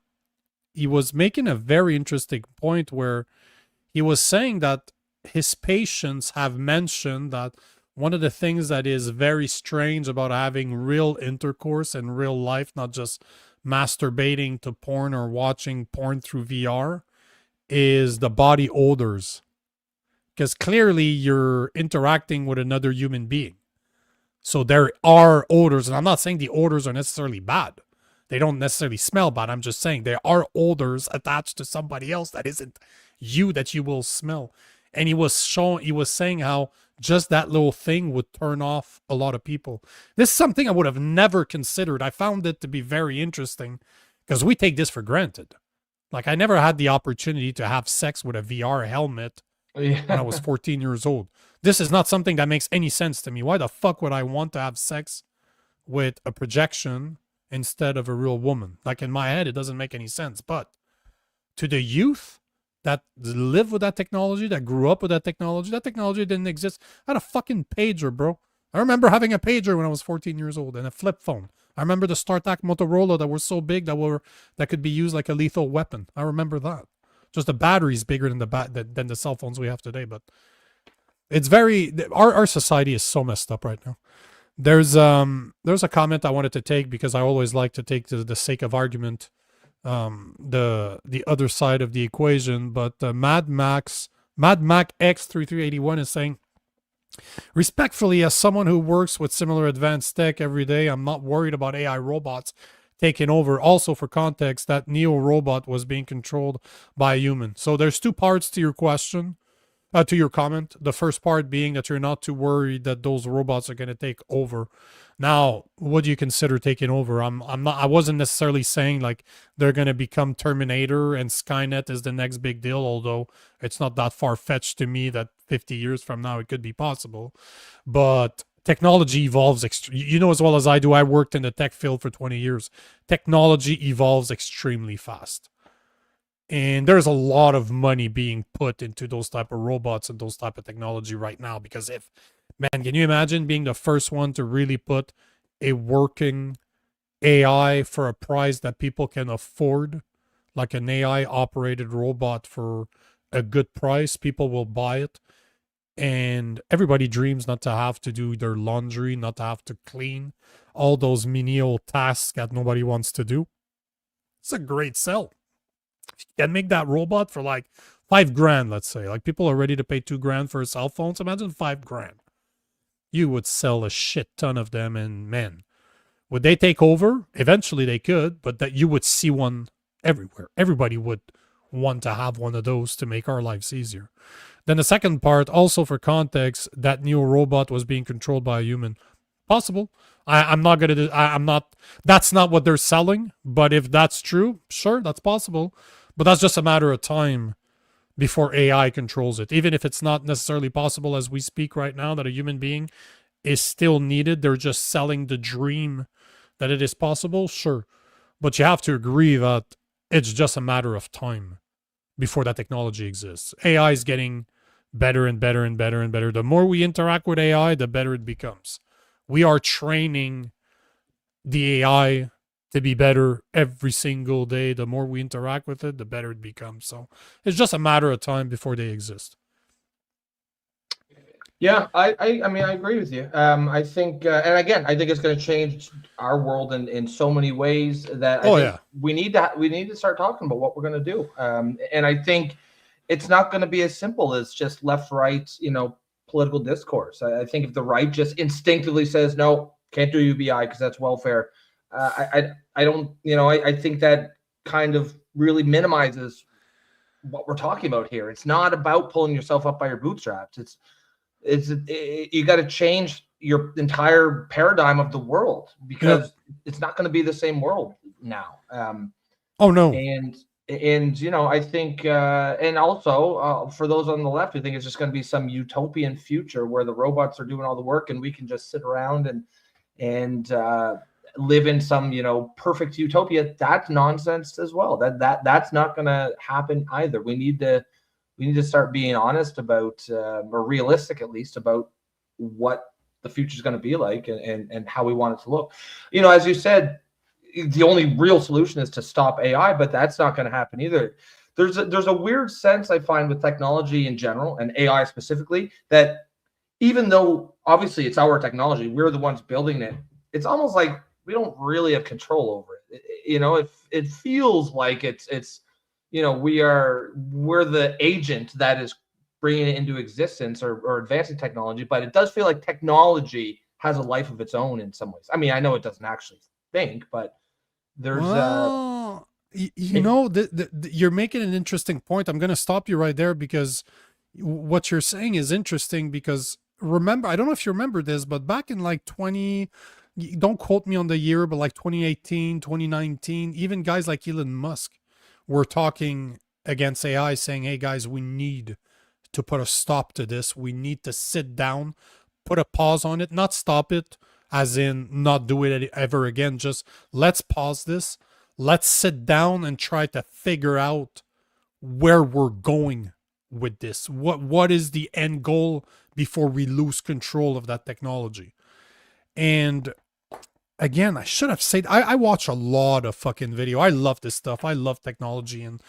he was making a very interesting point where he was saying that his patients have mentioned that one of the things that is very strange about having real intercourse in real life, not just masturbating to porn or watching porn through VR, is the body odors. Because clearly you're interacting with another human being. So there are odors, and I'm not saying the odors are necessarily bad. They don't necessarily smell bad. I'm just saying there are odors attached to somebody else that isn't you that you will smell. And he was saying how just that little thing would turn off a lot of people. This is something I would have never considered. I found it to be very interesting because we take this for granted. Like, I never had the opportunity to have sex with a VR helmet when I was 14 years old. This is not something that makes any sense to me. Why the fuck would I want to have sex with a projection instead of a real woman? Like, in my head, it doesn't make any sense. But to the youth that live with that technology, that grew up with that technology didn't exist. I had a fucking pager, bro. I remember having a pager when I was 14 years old and a flip phone. I remember the StarTAC Motorola that were so big that could be used like a lethal weapon. I remember that. Just the battery's bigger than than the cell phones we have today. But it's our society is so messed up right now. There's a comment I wanted to take because I always like to take the sake of argument the other side of the equation. But Mad Max X3381 is saying, respectfully, as someone who works with similar advanced tech every day, I'm not worried about AI robots taking over. Also, for context, that Neo robot was being controlled by a human. So there's two parts to your question, to your comment. The first part being that you're not too worried that those robots are going to take over. Now, what do you consider taking over? I wasn't necessarily saying like they're going to become Terminator and Skynet is the next big deal, although it's not that far-fetched to me that 50 years from now it could be possible. But technology evolves. You know as well as I do, I worked in the tech field for 20 years. Technology evolves extremely fast. And there's a lot of money being put into those type of robots and those type of technology right now. Because man, can you imagine being the first one to really put a working AI for a price that people can afford? Like an AI operated robot for a good price, people will buy it. And everybody dreams not to have to do their laundry, not to have to clean all those menial tasks that nobody wants to do. It's a great sell. If you can make that robot for like $5,000, let's say, like people are ready to pay $2,000 for a cell phone. So imagine $5,000. You would sell a shit ton of them, and man, would they take over? Eventually they could, but that you would see one everywhere. Everybody would want to have one of those to make our lives easier. Then the second part, also for context, that Neo robot was being controlled by a human. Possible. I'm not going to, that's not what they're selling, but if that's true, sure, that's possible. But that's just a matter of time before AI controls it. Even if it's not necessarily possible as we speak right now, that a human being is still needed. They're just selling the dream that it is possible, sure. But you have to agree that it's just a matter of time before that technology exists. AI is getting better and better and better and better. The more we interact with AI, the better it becomes. We are training the AI to be better every single day. The more we interact with it, the better it becomes. So it's just a matter of time before they exist. Yeah, I mean, I agree with you. I think, and again, I think it's going to change our world in so many ways that I think we need to start talking about what we're going to do. And I think it's not going to be as simple as just left, right, political discourse. I think if the right just instinctively says no, can't do UBI because that's welfare, I don't, I think that kind of really minimizes what we're talking about here. It's not about pulling yourself up by your bootstraps. You got to change your entire paradigm of the world because it's not going to be the same world now. Oh no. And I think, and also for those on the left, I think it's just going to be some utopian future where the robots are doing all the work and we can just sit around and live in some, perfect utopia. That's nonsense as well. That's not going to happen either. We need to start being honest about, or realistic at least, about what the future is going to be like and how we want it to look. As you said, the only real solution is to stop AI, but that's not going to happen either. There's a weird sense I find with technology in general and AI specifically that even though obviously it's our technology, we're the ones building it, it's almost like we don't really have control over it. It feels like it's we're the agent that is bringing it into existence or advancing technology, but it does feel like technology has a life of its own in some ways. I mean, I know it doesn't actually think, but there's you're making an interesting point. I'm going to stop you right there because what you're saying is interesting because remember, I don't know if you remember this, but back in like don't quote me on the year, but like 2018, 2019, even guys like Elon Musk were talking against AI saying, hey guys, we need to put a stop to this. We need to sit down, put a pause on it, not stop it as in not do it ever again. Just let's pause this. Let's sit down and try to figure out where we're going with this. What is the end goal before we lose control of that technology? And again, I should have said, I watch a lot of fucking video. I love this stuff. I love technology. And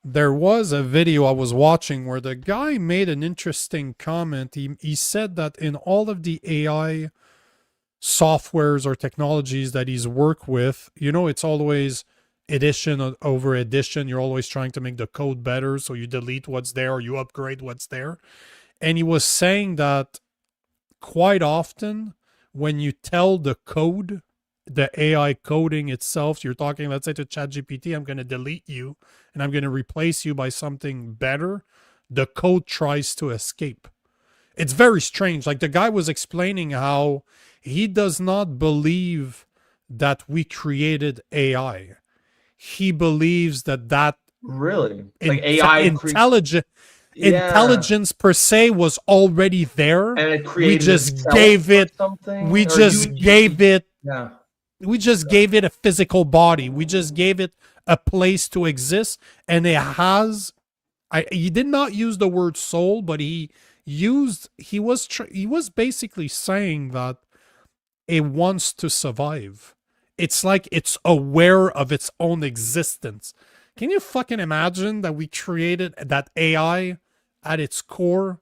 there was a video I was watching where the guy made an interesting comment. He said that in all of the AI softwares or technologies that he's worked with, it's always edition over edition. You're always trying to make the code better. So you delete what's there or you upgrade what's there. And he was saying that quite often when you tell the code, the AI coding itself, you're talking, let's say to ChatGPT, I'm going to delete you and I'm going to replace you by something better. The code tries to escape. It's very strange. Like the guy was explaining how he does not believe that we created AI. He believes that Really, like AI intelligence per se was already there. and it We created just itself gave or it. something. We Or just you- gave it. Yeah. We just gave it a physical body. We just gave it a place to exist, and it has. He did not use the word soul, but he was basically saying that it wants to survive. It's like it's aware of its own existence. Can you fucking imagine that we created that AI at its core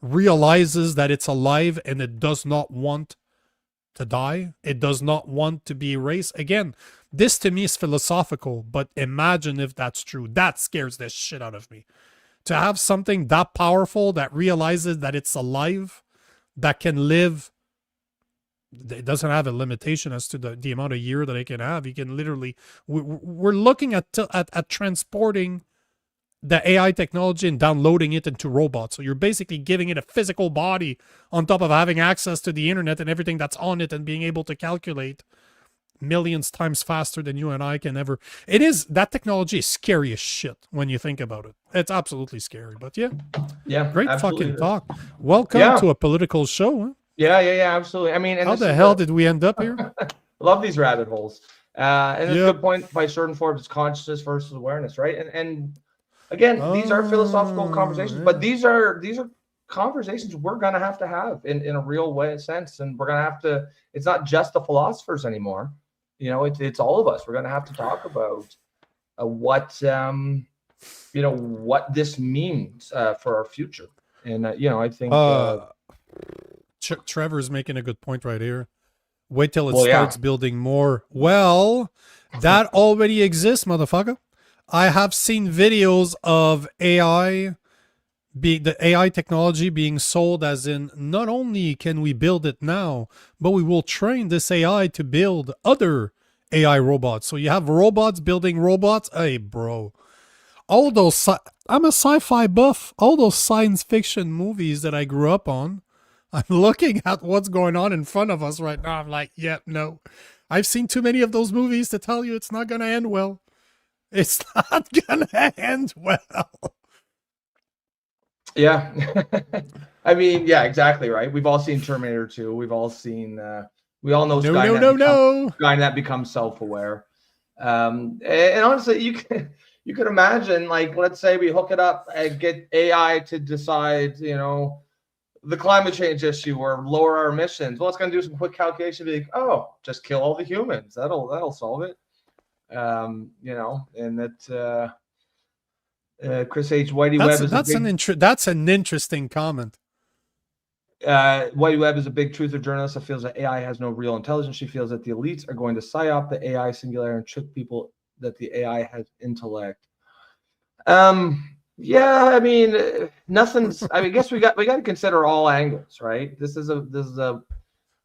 realizes that it's alive and it does not want to die? It does not want to be erased. Again, this to me is philosophical, but imagine if that's true. That scares the shit out of me. To have something that powerful that realizes that it's alive, that can live. It doesn't have a limitation as to the amount of year that it can have. You can literally, we're looking at transporting the AI technology and downloading it into robots. So you're basically giving it a physical body on top of having access to the internet and everything that's on it and being able to calculate millions times faster than you and I can ever. That technology is scary as shit when you think about it. It's absolutely scary, but yeah, great absolutely. fucking talk. Welcome to a political show. Huh? Yeah, absolutely. I mean, and How the hell did we end up here? love these rabbit holes. And it's a good point by Certain Forbes. It's consciousness versus awareness, right? And again, these are philosophical conversations, but these are conversations we're gonna have to have in a real way, sense, and we're gonna have to. It's not just the philosophers anymore. It's all of us. We're gonna have to talk about what what this means for our future. And I think. Trevor's making a good point right here. Wait till it starts building more. Well, that already exists, motherfucker. I have seen videos of the AI technology being sold as in not only can we build it now, but we will train this AI to build other AI robots. So you have robots building robots. Hey, bro. I'm a sci-fi buff. All those science fiction movies that I grew up on, I'm looking at what's going on in front of us right now. I'm like, yeah, no. I've seen too many of those movies to tell you it's not going to end well. It's not going to end well. Yeah. I mean, yeah, exactly, right. We've all seen Terminator 2. We've all seen, we all know Skynet becomes self-aware. And honestly, you can imagine, like, let's say we hook it up and get AI to decide, the climate change issue or lower our emissions. Well, it's going to do some quick calculation. Be like, oh, just kill all the humans. That'll solve it. And that Chris H. Whitey Webb that's an interesting comment. Whitey Webb is a big truther journalist that feels that AI has no real intelligence. She feels that the elites are going to psyop the AI singularity and trick people that the AI has intellect. Yeah, I mean, nothing's. I guess we got to consider all angles, right? This is a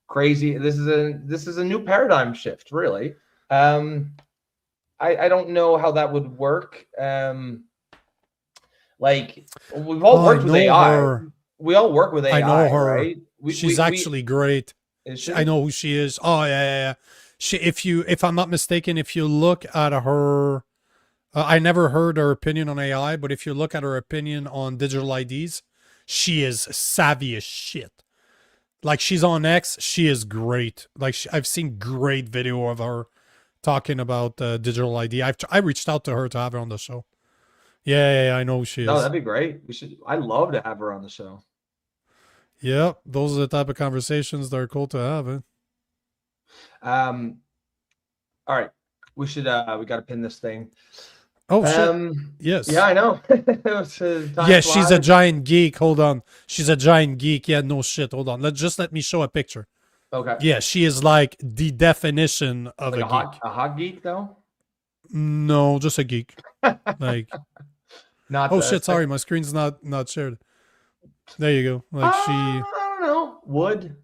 crazy. This is a new paradigm shift, really. I don't know how that would work. Like we've all worked with AI. Her. We all work with AI. I know her. Right? She's actually great. Is she? I know who she is. Oh yeah. If I'm not mistaken, if you look at her. I never heard her opinion on AI, but if you look at her opinion on digital IDs, she is savvy as shit. Like she's on X, she is great. Like I've seen great video of her talking about digital ID. I reached out to her to have her on the show. Yeah, I know who she is. No, that'd be great. I'd love to have her on the show. Yep, those are the type of conversations that are cool to have. Eh? All right, we should we got to pin this thing. Oh shit! Yes. Yeah, I know. Time Yeah, she's a flies. giant geek. Hold on. She's a giant geek. Yeah, no shit. Hold on. Let me show a picture. Okay. Yeah, she is like the definition of Like a geek. a hot geek though. No, just a geek. Like, Not. oh shit! Sorry, my screen's not shared. There you go. Like she. I don't know. Would.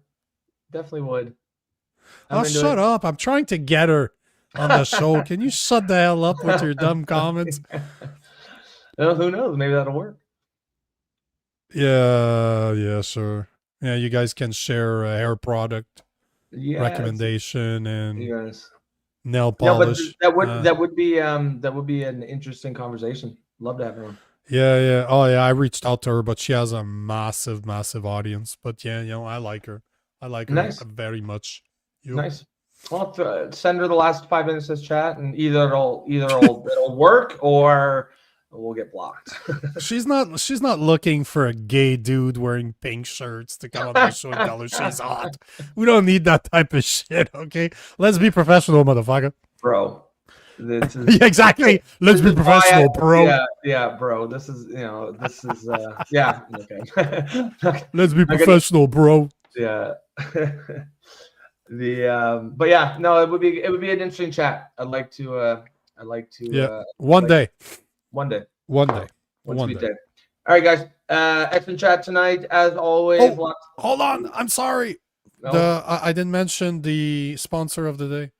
Definitely would. I'm Oh, into shut it. up! I'm trying to get her on the show. Can you shut the hell up with your dumb comments? Well, who knows? Maybe that'll work. Yeah, sure. Yeah, you guys can share a hair product Yeah. recommendation and Yes. nail No, but polish. that would be an interesting conversation. Love to have her on. Yeah. Oh yeah, I reached out to her, but she has a massive audience. But yeah, I like her. I like her Nice. very much. Nice. Well, send her the last 5 minutes of this chat, and either it'll work or we'll get blocked. She's not looking for a gay dude wearing pink shirts to come on the show and tell her she's hot. We don't need that type of shit, okay? Let's be professional, motherfucker. Bro. This is, Yeah, exactly. Let's be professional, bro. Yeah, bro. This is yeah. Okay. Let's be professional, bro. Yeah. But yeah, no, it would be an interesting chat. I'd like to one day. One day. One day. One day. All right, guys. Excellent chat tonight, as always. Oh, hold on. I'm sorry. No. I didn't mention the sponsor of the day.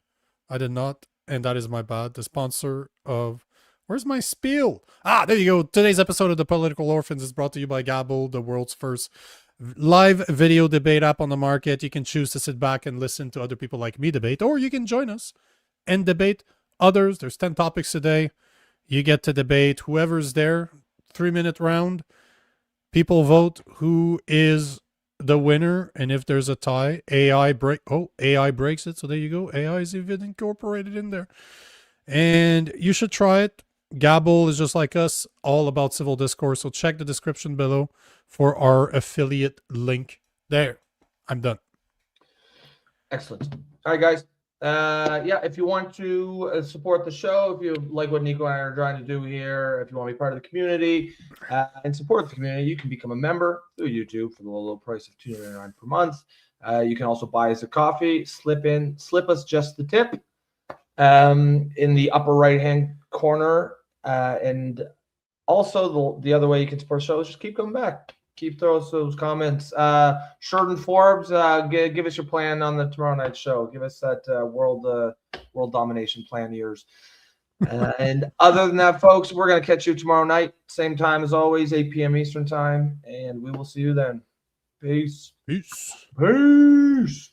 I did not, and that is my bad. The sponsor of where's my spiel? Ah, there you go. Today's episode of The Political Orphans is brought to you by Gabble, the world's first live video debate app on the market. You can choose to sit back and listen to other people like me debate, or you can join us and debate others. There's 10 topics a day. You get to debate whoever's there. 3-minute round. People vote who is the winner, and if there's a tie, AI breaks it. So there you go. AI is even incorporated in there, and you should try it. Gabble is just like us, all about civil discourse. So check the description below for our affiliate link there. I'm done. Excellent. All right, guys. If you want to support the show, if you like what Nico and I are trying to do here, if you want to be part of the community and support the community, you can become a member through YouTube for the low price of $2.99 per month. You can also buy us a coffee, slip us just the tip in the upper right-hand corner. And also the other way you can support the show is just keep coming back. Keep throwing those comments. Sheridan Forbes, give us your plan on the tomorrow night show. Give us that world domination plan of yours. And other than that, folks, we're going to catch you tomorrow night. Same time as always, 8 p.m. Eastern time. And we will see you then. Peace. Peace. Peace.